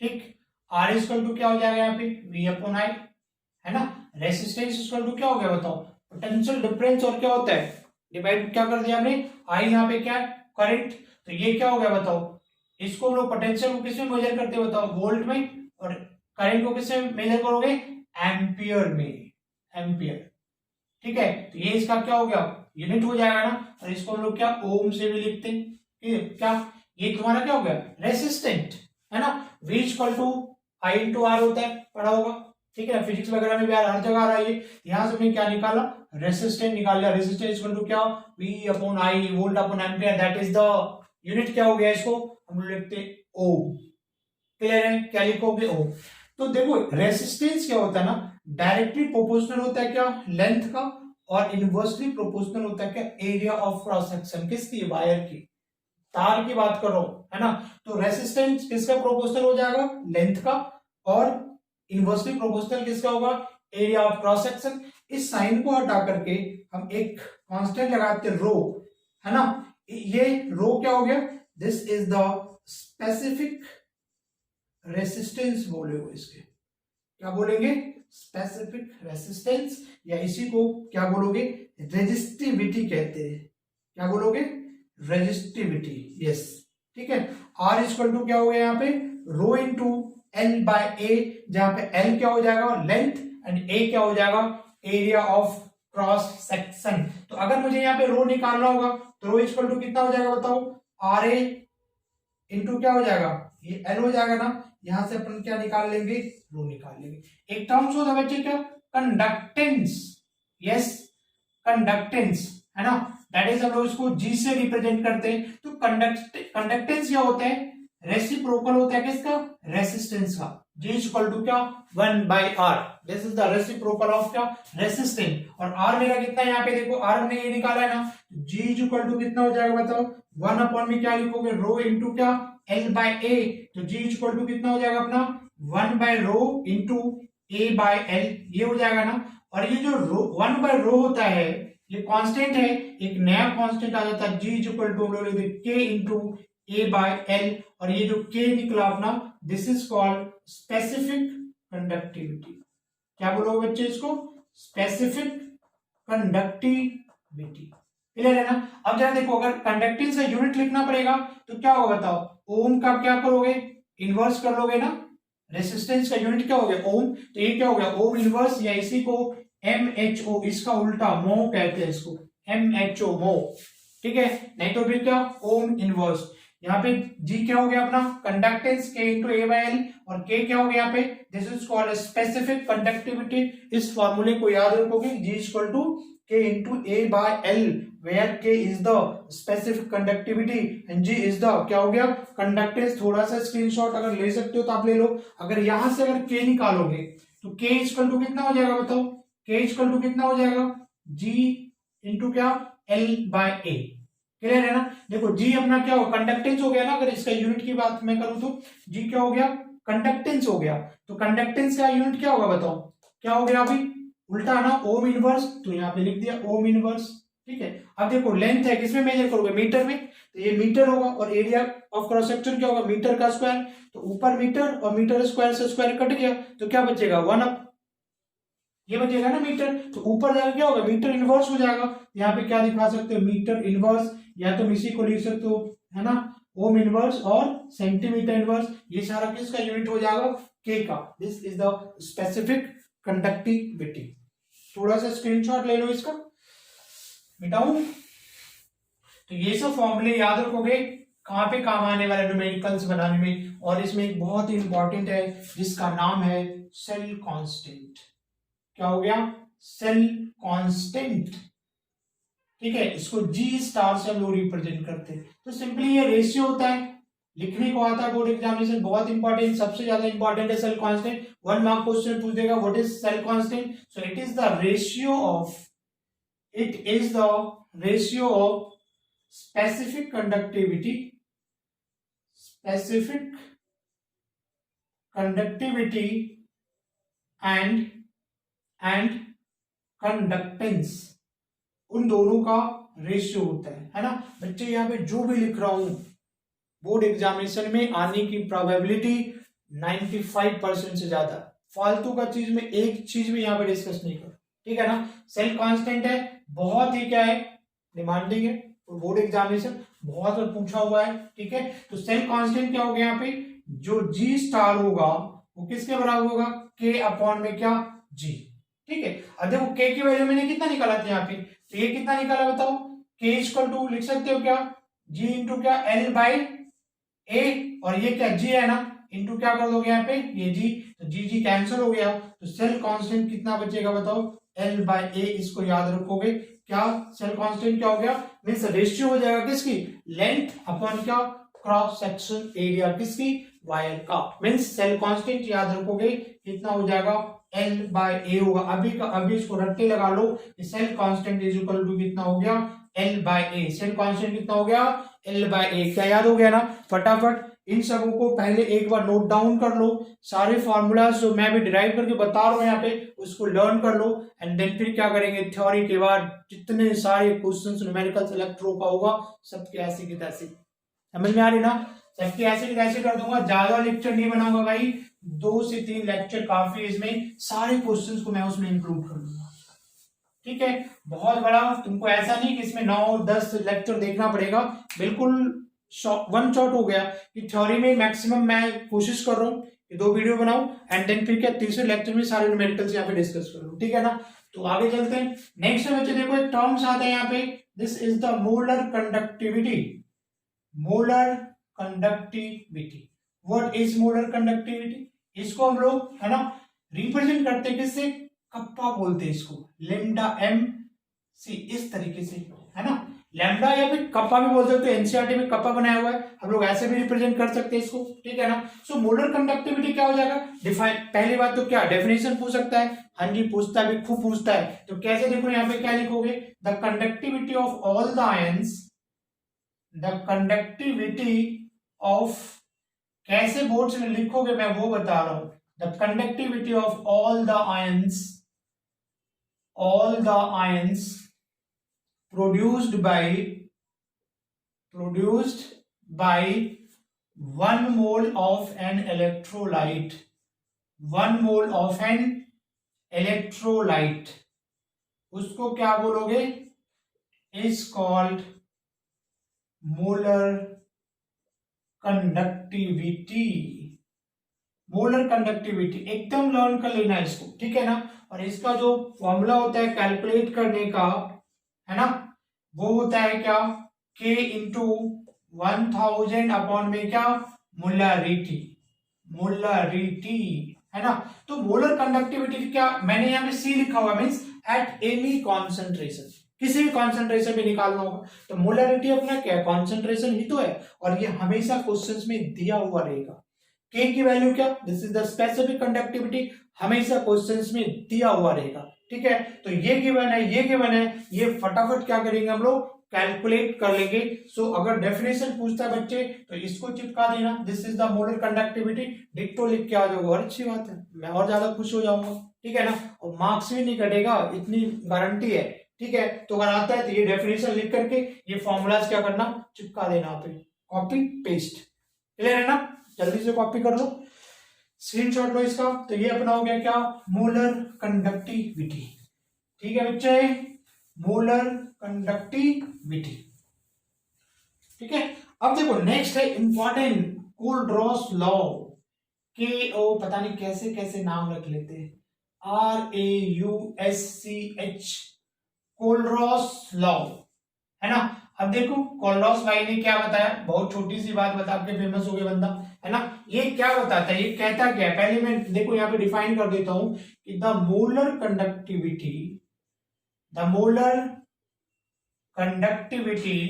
ठीक। R इक्वल टू क्या हो जाएगा यहाँ पे? V/I, है ना। रेसिस्टेंस इक्वल टू क्या हो गया बताओ? पोटेंशियल डिफरेंस, और क्या होता है? डिवाइड क्या कर दिया हमने? I यहाँ पे क्या है? करंट। तो ये क्या हो गया बताओ? इसको हम लोग पोटेंशियल को किसमें मेजर करते हैं बताओ? वोल्ट में। और करंट को किसमें मेजर करोगे? एम्पियर में, एम्पियर, ठीक है। तो ये इसका क्या हो गया? यूनिट हो जाएगा ना। और इसको हम लोग क्या ओम से भी लिखते हैं, ठीक है। क्या ये तुम्हारा क्या हो गया? रेसिस्टेंट, है ना। V equal to I into R होता है, पढ़ा होगा, ठीक है। फिजिक्स वगैरह में भी हर जगह आ रहा है ये। यहां से हमने क्या निकाला? रेसिस्टेंट निकाल लिया। रेसिस्टेंस इक्वल टू क्या? V/I, volt upon ampere, that is the unit. क्या हो गया? इसको हम लोग लिखते ओम। क्लियर है? क्या लिखोगे? ओम। तो देखो रेसिस्टेंस क्या होता है ना, डायरेक्टली प्रोपोर्शनल होता है क्या? लेंथ का, और इनवर्सली प्रोपोर्शनल होता है क्या? Area of cross section. किसकी? वायर की, तार की बात कर रहा हूं, है ना। तो रेसिस्टेंस किसका प्रोपोर्शनल हो जाएगा? लेंथ का। और इनवर्सली प्रोपोर्शनल किसका होगा? Area of cross section. इस साइन को हटा करके हम एक कांस्टेंट लगाते हैं, रो, है ना। ये रो क्या हो गया? This is the specific resistance बोलेगे इसके। क्या बोलेंगे? स्पेसिफिक रेसिस्टेंस, या इसी को क्या बोलोगे? रेजिस्टिविटी कहते हैं। क्या बोलोगे? रेजिस्टिविटी, यस, ठीक है। R इक्वल टू क्या हो गया यहाँ पे, rho into L by A, जहां पे L क्या हो जाएगा, लेंथ, एंड A क्या हो जाएगा, एरिया ऑफ क्रॉस सेक्शन। तो अगर मुझे यहाँ पे रो निकालना होगा तो रो इक्वल टू कितना हो जाएगा बताओ, RA इंटू क्या हो जाएगा, ये L हो जाएगा ना, यहां से अपन क्या निकाल लेंगे, रो निकाल लेंगे। एक टर्म्स होता है बच्चे क्या, कंडक्टेंस, यस, कंडक्टेंस, है ना, दैट इज हम लोग इसको G से रिप्रेजेंट करते हैं। तो कंडक्टेंस क्या होता है, रेसिप्रोकल होता है किसका, रेसिस्टेंस का। G इक्वल टू क्या, 1/R, this is the reciprocal of क्या, रेसिस्टेंस। और R मेरा कितना है, यहाँ पे देखो R हमने ये निकाला है ना, G इक्वल टू कितना हो जाएगा बताओ, 1 अपॉन में क्या लिखोगे, रो इंटू क्या, L बाय A। तो G इक्वल टू कितना हो जाएगा अपना, 1 by rho into A by L, ये हो जाएगा ना। और ये जो रो 1 बाय रो होता है ये कांस्टेंट है, एक नया कांस्टेंट आ जाता है, G इक्वल टू हम लोग लिखते K into A by L। और ये जो K निकला अपना, this is called specific conductivity. क्या बोलोगे बच्चे इसको, स्पेसिफिक कंडक्टिविटी, क्लियर है ना। अब जरा देखो, अगर कंडक्टेंस का यूनिट लिखना पड़ेगा तो क्या होगा बताओ, ओम का क्या करोगे, इनवर्स कर लोगे ना, रेसिस्टेंस का यूनिट क्या हो गया, ओम, तो ये क्या हो गया, ओम इनवर्स, या इसी को MHO, इसका उल्टा मो कहते हैं इसको, MHO मो, ठीक है। नहीं तो फिर क्या, ओम इनवर्स। यहाँ पे G क्या हो गया अपना, conductance K into A by L, और K क्या हो गया यहाँ पे, this is called specific conductivity. इस फॉर्मूले को याद रखोगे, G equal to K into A by L, where K is the specific conductivity and G is the क्या हो गया, कंडक्टेंस। थोड़ा सा स्क्रीनशॉट अगर ले सकते हो तो आप ले लो। अगर यहां से अगर K निकालोगे तो K इक्वल टू कितना हो जाएगा बताओ, K इक्वल टू कितना हो जाएगा, G इंटू क्या, L बाय A, क्लियर है ना। देखो G अपना क्या हो, कंडक्टेंस हो गया ना, अगर इसका यूनिट की बात मैं करूं तो G क्या हो गया, कंडक्टेंस हो गया। तो कंडक्टेंस का यूनिट क्या होगा बताओ, क्या हो गया अभी, उल्टा ना, ओम इनवर्स, तो यहाँ पे लिख दिया ओम इनवर्स, ठीक है। अब देखो लेंथ है, किसमें मेजर करोगे, मीटर में, तो ये मीटर होगा, और एरिया ऑफ क्रॉस सेक्शन क्या होगा, मीटर का स्क्वायर। तो ऊपर मीटर और मीटर स्क्वायर से स्क्वायर कट गया, तो क्या बचेगा, 1 अप, ये बचेगा ना मीटर। तो ऊपर जाकर क्या होगा, मीटर इनवर्स हो जाएगा। यहाँ पे क्या दिखा सकते हो, मीटर इनवर्स, या तुम इसी को लिख सकते हो, है ना, ओम इनवर्स और सेंटीमीटर इनवर्स, ये सारा किसका यूनिट हो जाएगा, के का। This is the specific conductivity. थोड़ा सा स्क्रीनशॉट ले लो इसका, मिटाऊं। तो ये सब फॉर्मूले याद रखोगे, कहां पे काम आने वाले न्यूमेरिकल्स बनाने में। और इसमें एक बहुत ही इंपॉर्टेंट है जिसका नाम है सेल कांस्टेंट। क्या हो गया, सेल कांस्टेंट, ठीक है। इसको G स्टार से हम लोग रिप्रेजेंट करते हैं। तो सिंपली ये रेशियो होता है, लिखने को आता है बोर्ड एग्जामिनेशन, बहुत इंपॉर्टेंट, सबसे ज्यादा इंपॉर्टेंट है सेल कांस्टेंट। 1 मार्क क्वेश्चन पूछ देगा, what is cell constant. So it is the ratio of, it is the ratio of specific conductivity and conductance, उन दोनों का रेशियो होता है ना बच्चे। यहाँ पे जो भी लिख रहा हूं बोर्ड एग्जामिनेशन में आने की प्रोबेबिलिटी 95% से ज्यादा। फालतू का चीज में एक चीज भी यहाँ पे डिस्कस नहीं करो, ठीक है ना। सेल कांस्टेंट है, बहुत ही क्या है, डिमांडिंग है, तो बोर्ड एग्जामिनेशन बहुत बार पूछा हुआ है, ठीक है। तो सेल कांस्टेंट क्या हो गया यहाँ पे, जो G स्टार होगा वो किसके बराबर होगा, K अपॉन में क्या, G, ठीक है। अब देखो K की वैल्यू मैंने कितना निकाला था यहाँ पे, तो ये कितना निकाला बताओ, K इक्वल टू लिख सकते हो क्या, G इंटू क्या, L बाई A, और ये क्या G है ना, इंटू क्या कर दोगे यहाँ पे, ये G, तो G कैंसिल हो गया। तो सेल कांस्टेंट कितना बचेगा बताओ, L बाई A, इसको याद रखोगे। क्या सेल कांस्टेंट क्या हो गया, मीन्स रेशियो हो जाएगा किसकी, लेंथ अपॉन क्या, क्रॉस सेक्शन एरिया किसकी, वायर का। मीन्स सेल कांस्टेंट याद रखोगे कितना हो जाएगा, L बाय A होगा। अभी का अभी इसको रट्टे लगा लो, cell constant is equal to कितना हो गया, L by A। Cell constant कितना हो गया, L बाय A। क्या याद हो गया ना, फटाफट इन सबों को पहले एक बार नोट डाउन कर लो, सारे फॉर्मूला जो मैं भी डिराइव करके बता रहा हूं यहाँ पे उसको लर्न कर लो, एंड देन फिर क्या करेंगे, थ्योरी के बाद जितने सारे क्वेश्चंस न्यूमेरिकल्स इलेक्ट्रो का होगा सबके ऐसे की तैसे, समझ में आ रही ना, सबके ऐसे की तैसे कर दूंगा। ज्यादा लेक्चर नहीं बनाऊंगा भाई, 2 से 3 लेक्चर काफी, इसमें सारे क्वेश्चंस को मैं उसमें इंक्लूड कर लूंगा, ठीक है, बहुत बड़ा तुमको ऐसा नहीं कि इसमें 9-10 लेक्चर देखना पड़ेगा, बिल्कुल वन शॉट हो गया कि थ्योरी में मैक्सिमम मैं कोशिश कर रहा हूँ कि 2 वीडियो बनाऊं एंड देन फिर क्या तीसरे लेक्चर में सारे न्यूमेरिकल्स यहाँ पे डिस्कस करूँ, ठीक है ना। तो आगे चलते हैं। नेक्स्ट में बच्चे देखो एक टर्म्स आता है यहाँ पे, this is the molar conductivity. Molar conductivity, what is molar conductivity? इसको हम लोग है ना रिप्रेजेंट करते हैं किससे? कप्पा बोलते हैं इसको, लेमडा एम सी, इस तरीके से है ना। लैम्डा या फिर कप्पा भी बोल सकते हो, एनसीईआरटी में कप्पा बनाया हुआ है, हम लोग ऐसे भी रिप्रेजेंट कर सकते हैं इसको, ठीक है ना। सो मोलर कंडक्टिविटी क्या हो जाएगा? डिफाइन, पहली बात तो क्या डेफिनेशन पूछ सकता है, हाँ जी पूछता है, भी खूब पूछता है। तो कैसे देखो यहाँ पे क्या लिखोगे? The conductivity of all the ions, the conductivity of, कैसे बोर्ड्स में लिखोगे मैं वो बता रहा हूं। The conductivity of all the ions, all the ions produced by 1 mole of an electrolyte, 1 mole of an electrolyte, उसको क्या बोलोगे? is called molar conductivity। Molar conductivity एकदम लर्न कर लेना इसको, ठीक है ना। और इसका जो फॉर्मूला होता है कैलकुलेट करने का, है ना, वो होता है क्या? K इंटू 1000 अपॉन में क्या? मोलरिटी, मोलरिटी, है ना। तो मोलर कंडक्टिविटी क्या, मैंने यहाँ पे C लिखा हुआ, मीन्स एट एनी कॉन्सेंट्रेशन, किसी भी कॉन्सेंट्रेशन पे निकालना होगा। तो मोलरिटी अपना क्या है? कॉन्सेंट्रेशन ही तो है, और ये हमेशा क्वेश्चंस में दिया हुआ रहेगा। K की वैल्यू क्या? This is the specific conductivity, हमेशा क्वेश्चंस में दिया हुआ रहेगा, ठीक है। तो ये गिवन है, ये गिवन है, ये फटाफट क्या करेंगे हम लोग? कैलकुलेट कर लेंगे। सो अगर डेफिनेशन पूछता है बच्चे तो इसको चिपका देना, this is the molar conductivity, डिक्टो लिख के आ जाओगे, और अच्छी बात है, मैं और ज्यादा खुश हो जाऊंगा, ठीक है ना। और मार्क्स भी नहीं कटेगा, इतनी गारंटी है, ठीक है। तो अगर आता है तो ये डेफिनेशन लिख करके ये फॉर्मूलाज क्या करना? चिपका देना, आप कॉपी पेस्ट, क्लियर है ना। जल्दी से कॉपी कर लो, स्क्रीनशॉट लो इसका। तो ये अपना हो गया क्या? मोलर कंडक्टिविटी, ठीक है बच्चे, मोलर कंडक्टिविटी, ठीक है। अब देखो नेक्स्ट है इंपॉर्टेंट, कोलड्रॉस लॉ, KO, पता नहीं कैसे कैसे नाम रख लेते हैं, RAUSCH, कोलड्रॉस लॉ, है ना। अब देखो कोलड्रॉस भाई ने क्या बताया, बहुत छोटी सी बात बता के फेमस हो गया बंदा, है ना। ये क्या बताता है, ये कहता क्या है? पहले मैं देखो यहाँ पे डिफाइन कर देता हूं कि the molar conductivity, the molar conductivity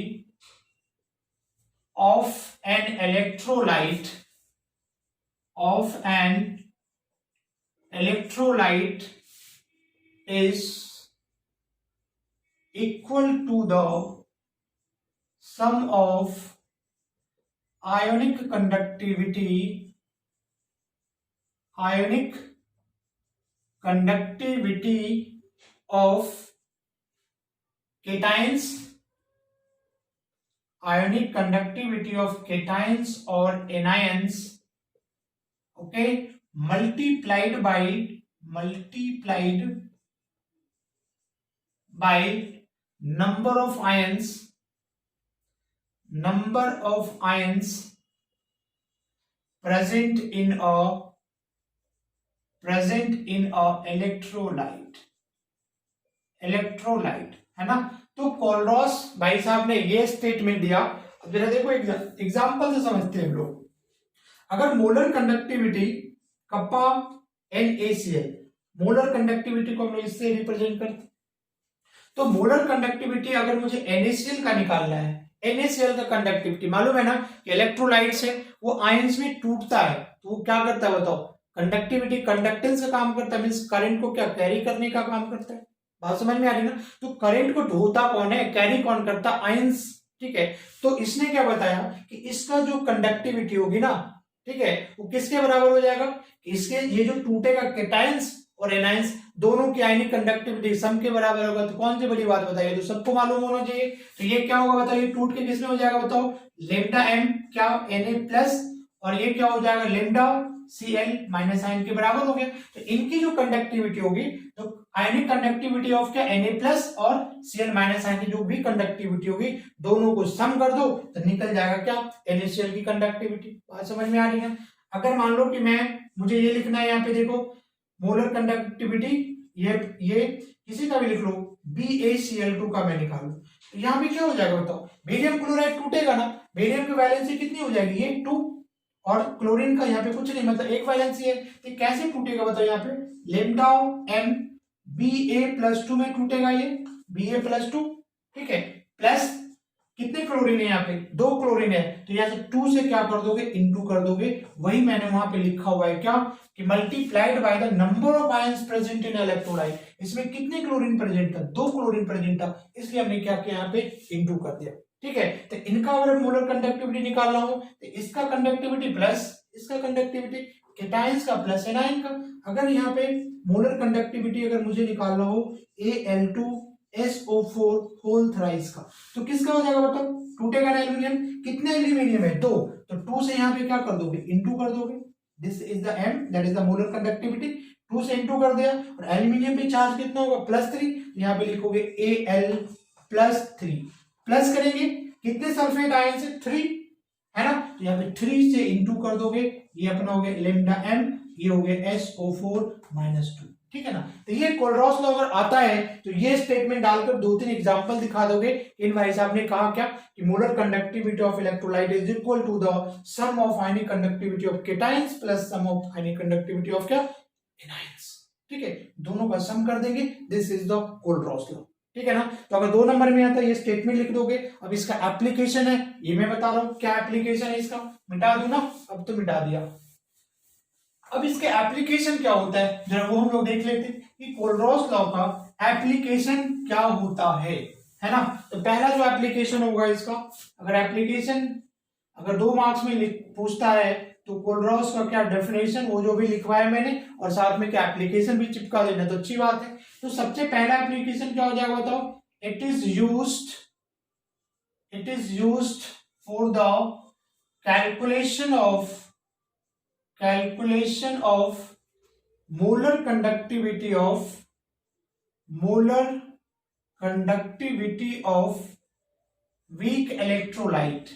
of an electrolyte, of an electrolyte is equal to the sum of ionic conductivity, ionic conductivity of cations, ionic conductivity of cations or anions, okay, multiplied by number of ions present in a electrolyte, है ना। तो कोलड्रॉस भाई साहब ने ये statement दिया। अब जरा देखो एग्जांपल से समझते हैं हम लोग। अगर molar conductivity kappa NaCl, molar conductivity को हम लोग इससे रिप्रेजेंट करते, तो मोलर कंडक्टिविटी अगर मुझे NaCl का निकालना है, NaCl का कंडक्टिविटी मालूम है ना कि इलेक्ट्रोलाइट्स है वो आयंस में टूटता है, तो वो क्या करता है बताओ? कंडक्टिविटी, कंडक्टेंस का काम करता है, मींस करंट को क्या कैरी करने का काम करता है। बात समझ में आ रही ना। तो करंट को ढोता कौन है, कैरी कौन करता? आयंस, ठीक है। तो इसने क्या बताया कि इसका जो कंडक्टिविटी होगी ना, ठीक है, वो किसके बराबर हो जाएगा? इसके, ये जो टूटेगा कैटायंस और एनायंस दोनों की आयनिक कंडक्टिविटी सम के बराबर होगा। तो कौन सी बड़ी बात बताइए, तो सबको मालूम होना चाहिए। तो ये क्या होगा बताइए, टूट के किसमें हो जाएगा बताओ? लेमडा एम क्या Na प्लस, और ये क्या हो जाएगा? लेमडा Cl माइनस आयन के बराबर हो गया। तो इनकी जो कंडक्टिविटी होगी, तो आयनिक कंडक्टिविटी ऑफ क्या Na+ और Cl माइनस आयन की जो भी कंडक्टिविटी होगी, दोनों को सम कर दो तो निकल जाएगा क्या, NaCl की कंडक्टिविटी। बात समझ में आ रही है। अगर मान लो कि मुझे ये लिखना है, यहाँ पे देखो मोलर कंडक्टिविटी, ये किसी का भी लिख लो, BaCl2 का मैं निकालू, तो यहाँ पे क्या हो जाएगा बताओ, बेरियम क्लोराइड टूटेगा ना, बेरियम की वैलेंसी कितनी हो जाएगी, ये 2, और क्लोरीन का यहाँ पे कुछ नहीं, मतलब एक वैलेंसी है, तो कैसे टूटेगा बताओ, यहाँ पे लेमडा m Ba+2 में टूटेगा ये Ba+2, ठीक है, प्लस कितने क्लोरीन है, यहाँ पे 2 क्लोरीन है, तो यहाँ से 2 से क्या कर दोगे, इनटू कर दोगे। वही मैंने वहां पे लिखा हुआ है क्या, कि multiplied by the number of ions present in electrolyte. इसमें कितने क्लोरीन प्रेजेंट था, 2 क्लोरीन प्रेजेंट था, इसलिए हमने क्या किया, यहाँ पे इनटू कर दिया, ठीक है। तो इनका अगर मोलर कंडक्टिविटी निकालना हो, तो इसका कंडक्टिविटी प्लस इसका कंडक्टिविटी, केटायंस का प्लस एनायन का। अगर यहाँ पे मोलर कंडक्टिविटी अगर मुझे निकालना हो Al2SO4 होल थ्राइस का, तो किसका हो जाएगा बताओ, टूटेगा ना एल्यूमिनियम, कितने एल्यूमिनियम है, 2, तो 2 से यहाँ पे क्या कर दोगे, इनटू कर दोगे। This is the m, that is the molar conductivity, 2 से इनटू कर दिया, और एल्यूमिनियम पे चार्ज कितना होगा, +3, यहाँ पे लिखोगे Al+3, प्लस करेंगे कितने सल्फेट आयन से, 3 है ना, तो यहाँ पे 3 से इनटू कर दोगे, ये अपना हो गया लेमडा m, ये हो गया SO4-2, ठीक है ना। तो ये कोलरॉस लॉ अगर आता है तो ये स्टेटमेंट डालकर 2-3 एग्जांपल दिखा दोगे। इन भाई साहब ने कहा क्या, कि molar conductivity of electrolyte is equal to the sum of ionic conductivity of cations plus sum of ionic conductivity of क्या, एनायंस, ठीक है, दोनों का सम कर देंगे, this is the Kohlrausch law, ठीक है ना। तो अगर 2 नंबर में आता है ये स्टेटमेंट लिख दोगे। अब इसका एप्लीकेशन है, ये मैं बता रहा हूं क्या एप्लीकेशन है इसका, मिटा दूं ना, अब तो मिटा दिया। अब इसके एप्लीकेशन क्या होता है, जरा वो हम लोग देख लेते हैं कि कोलरॉस लॉ का एप्लीकेशन क्या होता है ना। तो पहला जो एप्लीकेशन होगा इसका, अगर 2 मार्क्स में पूछता है तो कोलरॉस का क्या डेफिनेशन, वो जो भी लिखवाया मैंने, और साथ में क्या एप्लीकेशन भी चिपका देना, तो अच्छी बात है। तो सबसे पहला एप्लीकेशन क्या हो जाएगा बताओ, it is used for the calculation of molar conductivity of weak electrolyte,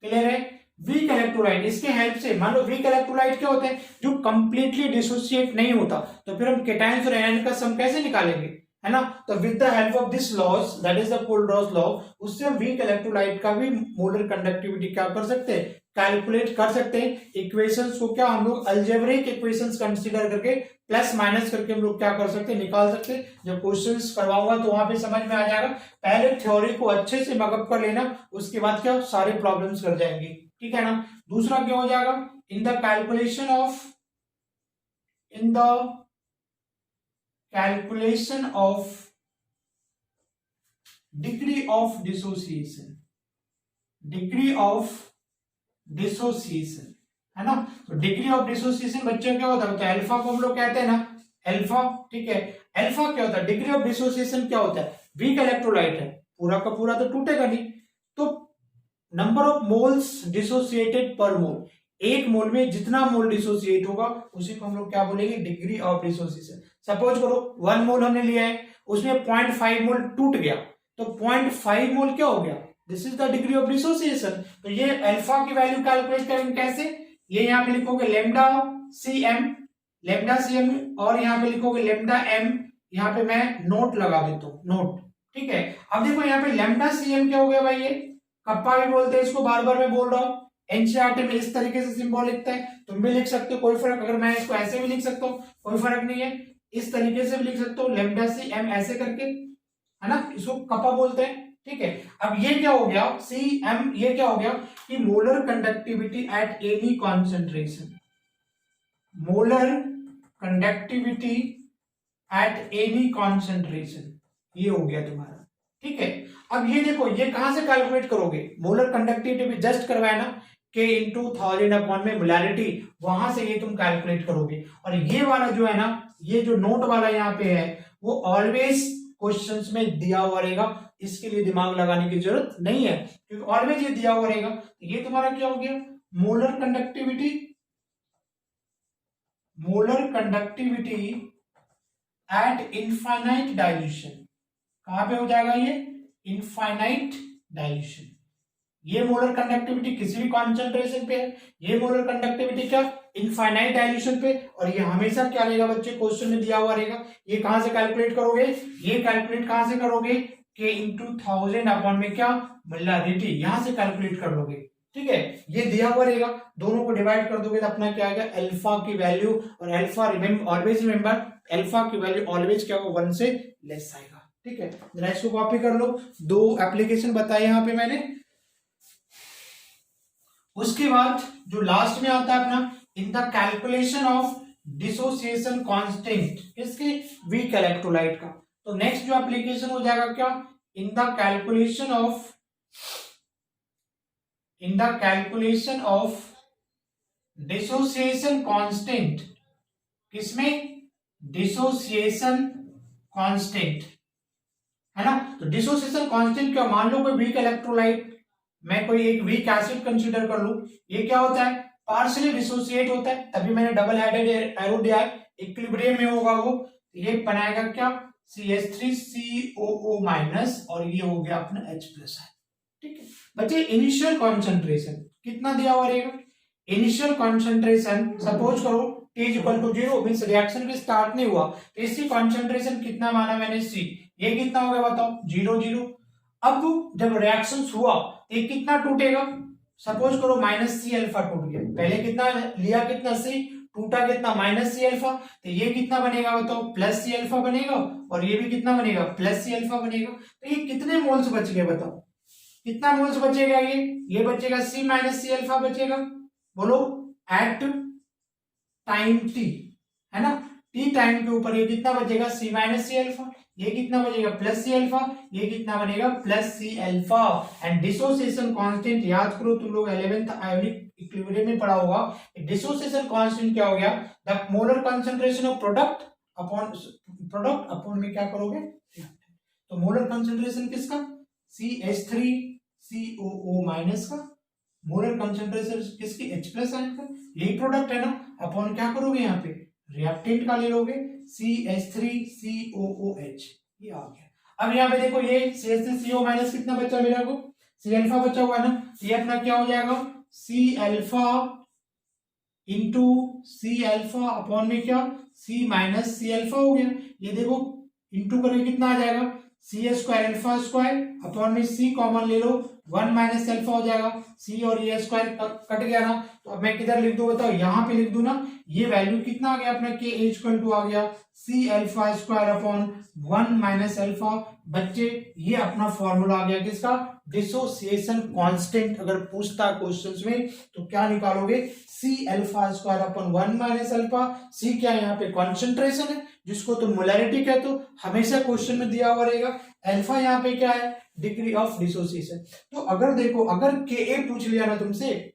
clear है, वीक इलेक्ट्रोलाइट। इसके हेल्प से, मान लो वीक इलेक्ट्रोलाइट क्या होते हैं, जो कंप्लीटली डिसोसिएट नहीं होता, तो फिर हम केटायंस और एनायन का सम कैसे निकालेंगे, है ना। तो with the help of this laws, that is the Kohlrausch law, उससे हम वीक इलेक्ट्रोलाइट का भी मोलर कंडक्टिविटी क्या कर सकते हैं, कैलकुलेट कर सकते हैं। इक्वेशंस को क्या हम लोग अलजेब्रिक इक्वेशंस कंसीडर करके प्लस माइनस करके हम लोग क्या कर सकते हैं, निकाल सकते हैं। जब क्वेश्चंस करवाऊंगा तो वहां पे समझ में आ जाएगा। पहले थ्योरी को अच्छे से मगअप कर लेना, उसके बाद क्या सारे प्रॉब्लम्स कर जाएंगे, ठीक है ना। दूसरा क्या हो जाएगा, in the calculation of degree of dissociation, है ना। तो डिग्री ऑफ डिसोसिएशन बच्चों क्या होता है, तो अल्फा को हम लोग कहते हैं ना, अल्फा, ठीक है। अल्फा क्या होता है, डिग्री ऑफ डिसोसिएशन क्या होता है, वीक इलेक्ट्रोलाइट है, पूरा का पूरा तो टूटेगा नहीं, तो नंबर ऑफ मोल्स डिसोसिएटेड पर मोल, एक मोल में जितना मोल डिसोसिएट होगा उसी को हम लोग क्या बोलेंगे, डिग्री ऑफ डिसोसिएशन। सपोज करो 1 मोल हमने लिया है, उसमें 0.5 मोल टूट गया, तो 0.5 मोल क्या हो गया, this is the degree of dissociation. तो ये अल्फा की वैल्यू कैलकुलेट करेंगे कैसे, ये यहाँ पे लिखोगे लेमडा सी एम, और यहाँ पे लिखोगे लेमडा एम, यहाँ पे मैं नोट लगा देता हूँ, नोट, ठीक है। अब देखो यहाँ पे लेमडा सी एम क्या हो गया भाई, ये कप्पा भी बोलते हैं इसको, बार बार मैं बोल रहा हूँ। एनसीईआरटी में इस तरीके से सिंबल लिखता है, तुम भी लिख सकते हो, कोई फर्क, अगर मैं इसको ऐसे भी लिख सकता हूँ कोई फर्क नहीं है, इस तरीके से भी लिख सकते हो, लेमडा सी एम ऐसे करके, है ना, इसको कप्पा बोलते हैं, ठीक है। अब ये क्या हो गया, सी एम, ये क्या हो गया कि molar conductivity at any concentration, molar conductivity at any concentration, ये हो गया तुम्हारा, ठीक है। अब ये देखो, ये कहां से कैलकुलेट करोगे, मोलर कंडक्टिविटी जस्ट करवाया ना, K इंटू 1000 अपॉन में मोलैरिटी, वहां से ये तुम कैलकुलेट करोगे। और ये वाला जो है ना, ये जो नोट वाला यहाँ पे है, वो ऑलवेज क्वेश्चंस में दिया हुआ रहेगा, इसके लिए दिमाग लगाने की जरूरत नहीं है, क्योंकि ऑलवेज ये दिया हुआ रहेगा। तो ये तुम्हारा क्या हो गया, molar conductivity, molar conductivity eight infinite dilution. कहां पे हो जाएगा ये, इनफाइनाइट डाइल्यूशन। ये मोलर कंडक्टिविटी किसी भी कॉन्सेंट्रेशन पे है, ये मोलर कंडक्टिविटी क्या, इनफाइनाइट डाइल्यूशन पे। और ये हमेशा क्या रहेगा बच्चे, क्वेश्चन में दिया हुआ रहेगा। ये कहां से कैलकुलेट करोगे, ये कैलकुलेट कहां से करोगे, K इंटू 1000 अपॉन में क्या, मोलैरिटी, यहां से कैलकुलेट कर लोगे। ठीक है, ये दिया हुआ रहेगा, दोनों को डिवाइड कर दोगे तो अपना क्या आएगा, अल्फा की वैल्यू। और अल्फा ऑलवेज रिमेंबर, अल्फा की वैल्यू ऑलवेज क्या होगा, 1 से लेस आएगा। ठीक है, जरा इसको कॉपी कर लो, दो एप्लीकेशन बताए यहां पे मैंने। उसके बाद जो लास्ट में आता है अपना, in the calculation of dissociation constant, किसके, वीक इलेक्ट्रोलाइट का। तो नेक्स्ट जो एप्लीकेशन हो जाएगा क्या, in the calculation of dissociation constant, किसमें, डिसोसिएशन कांस्टेंट, है ना। तो डिसोसिएशन कांस्टेंट क्या, मान लो कोई वीक इलेक्ट्रोलाइट, मैं कोई एक वीक एसिड कंसीडर कर लूं, ये क्या होता है, पार्शियली डिसोसिएट होता है, तभी मैंने डबल हेडेड एरो दिया है, इक्विलिब्रियम में होगा वो, ये बनाएगा क्या, CH3COO माइनस, और ये हो गया अपना H प्लस है। ठीक है बच्चे, इनिशियल कॉन्सेंट्रेशन कितना दिया हुआ रहेगा, इनिशियल कॉन्सेंट्रेशन सपोज करो T equal to 0 means reaction भी स्टार्ट नहीं हुआ, तो इसकी कॉन्सेंट्रेशन कितना माना मैंने, C, ये कितना हो गया बताओ, 0 0। अब जब रिएक्शन हुआ तो ये कितना टूटेगा, सपोज करो -C अल्फा टूट गया, पहले कितना लिया, कितना C, टूटा कितना, -C अल्फा, तो ये कितना बनेगा बताओ, +C अल्फा बनेगा, और ये भी कितना बनेगा, +C अल्फा बनेगा। तो ये कितने मोल्स बच गए बताओ, कितना मोल्स बचेगा, ये बचेगा C -C अल्फा बचेगा, बोलो, एट टाइम t, है ना, t टाइम के ऊपर ये कितना बचेगा, C -C अल्फा, ये कितना बचेगा, +C अल्फा, ये कितना बनेगा, +C alpha. And dissociation constant याद करो, तुम लोग 11th आयोनिक इक्विलिब्रियम में पढ़ा होगा, डिसोसिएशन कांस्टेंट क्या हो गया, the molar concentration of product upon में क्या करोगे, तो मोलर कंसंट्रेशन किसका, CH3COO माइनस का, मोलर कंसंट्रेशन किसकी, H प्लस आयन का, यही प्रोडक्ट है ना, अपॉन क्या करोगे यहाँ पे, रिएक्टेंट का ले लोगे, CH3COOH, ये आ गया। अब यहाँ पे देखो, ये CH3CO माइनस कितना बचा मेरा को, C अल्फा बचा हुआ है ना, ये अपना क्या हो जाएगा, C alpha into C alpha upon में क्या, C माइनस C अल्फा हो गया। ये देखो इंटू करके कितना आ जाएगा, C square alpha square upon में C कॉमन ले लो, 1 माइनस अल्फा हो जाएगा, C और ये स्क्वायर कट गया ना, तो अब मैं किधर लिख दूं बताओ, यहाँ पे लिख दूं ना, ये वैल्यू कितना आ गया अपना, K इक्वल टू आ गया C alpha square upon 1 minus alpha. बच्चे ये अपना फॉर्मूला आ गया किसका, डिसोसिएशन कांस्टेंट। अगर पूछता क्वेश्चंस में तो क्या निकालोगे, C alpha square upon 1 minus alpha. C क्या है यहाँ पे, कॉन्सेंट्रेशन है, जिसको तुम मोलैरिटी कहते हो, हमेशा क्वेश्चन में दिया हुआ रहेगा। अल्फा यहाँ पे क्या है, डिग्री ऑफ डिसोसिएशन। तो अगर देखो, अगर Ka पूछ लिया ना तुमसे,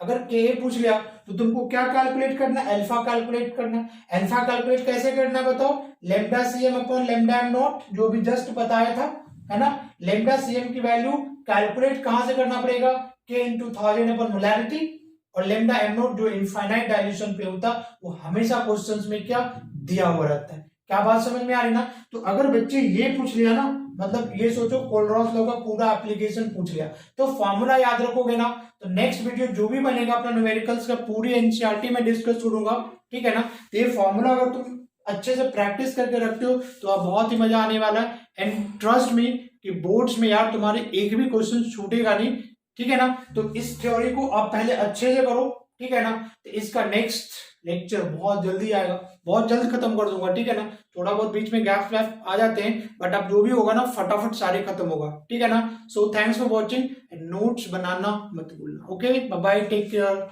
अगर Ka पूछ लिया तो तुमको क्या कैलकुलेट करना है, अल्फा कैलकुलेट करना है। अल्फा कैलकुलेट कैसे करना है बताओ, lambda CM upon lambda m not, जो भी जस्ट बताया था, है ना। लैम्डा CM की वैल्यू कैलकुलेट कहां से करना पड़ेगा, K इंटू 1000 अपॉन मोलैरिटी, और लैम्डा m नॉट जो इनफाइनाइट डाइल्यूशन पे होता वो हमेशा क्वेश्चंस में क्या दिया हुआ रहता है। क्या बात समझ में आ रही ना। तो अगर बच्चे ये पूछ लिया ना, मतलब ये सोचो कोलरॉस लॉ का पूरा एप्लीकेशन पूछ लिया, तो फॉर्मूला याद रखोगे ना, तो नेक्स्ट वीडियो जो भी बनेगा अपना न्यूमेरिकल्स का पूरी एनसीईआरटी में डिस्कस करूंगा, ठीक है ना। तो ये फॉर्मूला अगर तुम अच्छे से प्रैक्टिस करके रखते हो तो अब बहुत ही मजा आने वाला है। एंड ट्रस्ट मी कि बोर्ड्स में यार तुम्हारे एक भी क्वेश्चन छूटेगा नहीं, ठीक है ना। तो इस थ्योरी को आप पहले अच्छे से करो, ठीक है ना। तो इसका नेक्स्ट लेक्चर बहुत जल्दी आएगा, बहुत जल्द खत्म कर दूंगा, ठीक है ना। थोड़ा बहुत बीच में गैप वैप आ जाते हैं, बट अब जो भी होगा ना फटाफट सारे खत्म होगा, ठीक है ना। So thanks for watching, notes बनाना मत भूलना। Okay, bye bye, take care.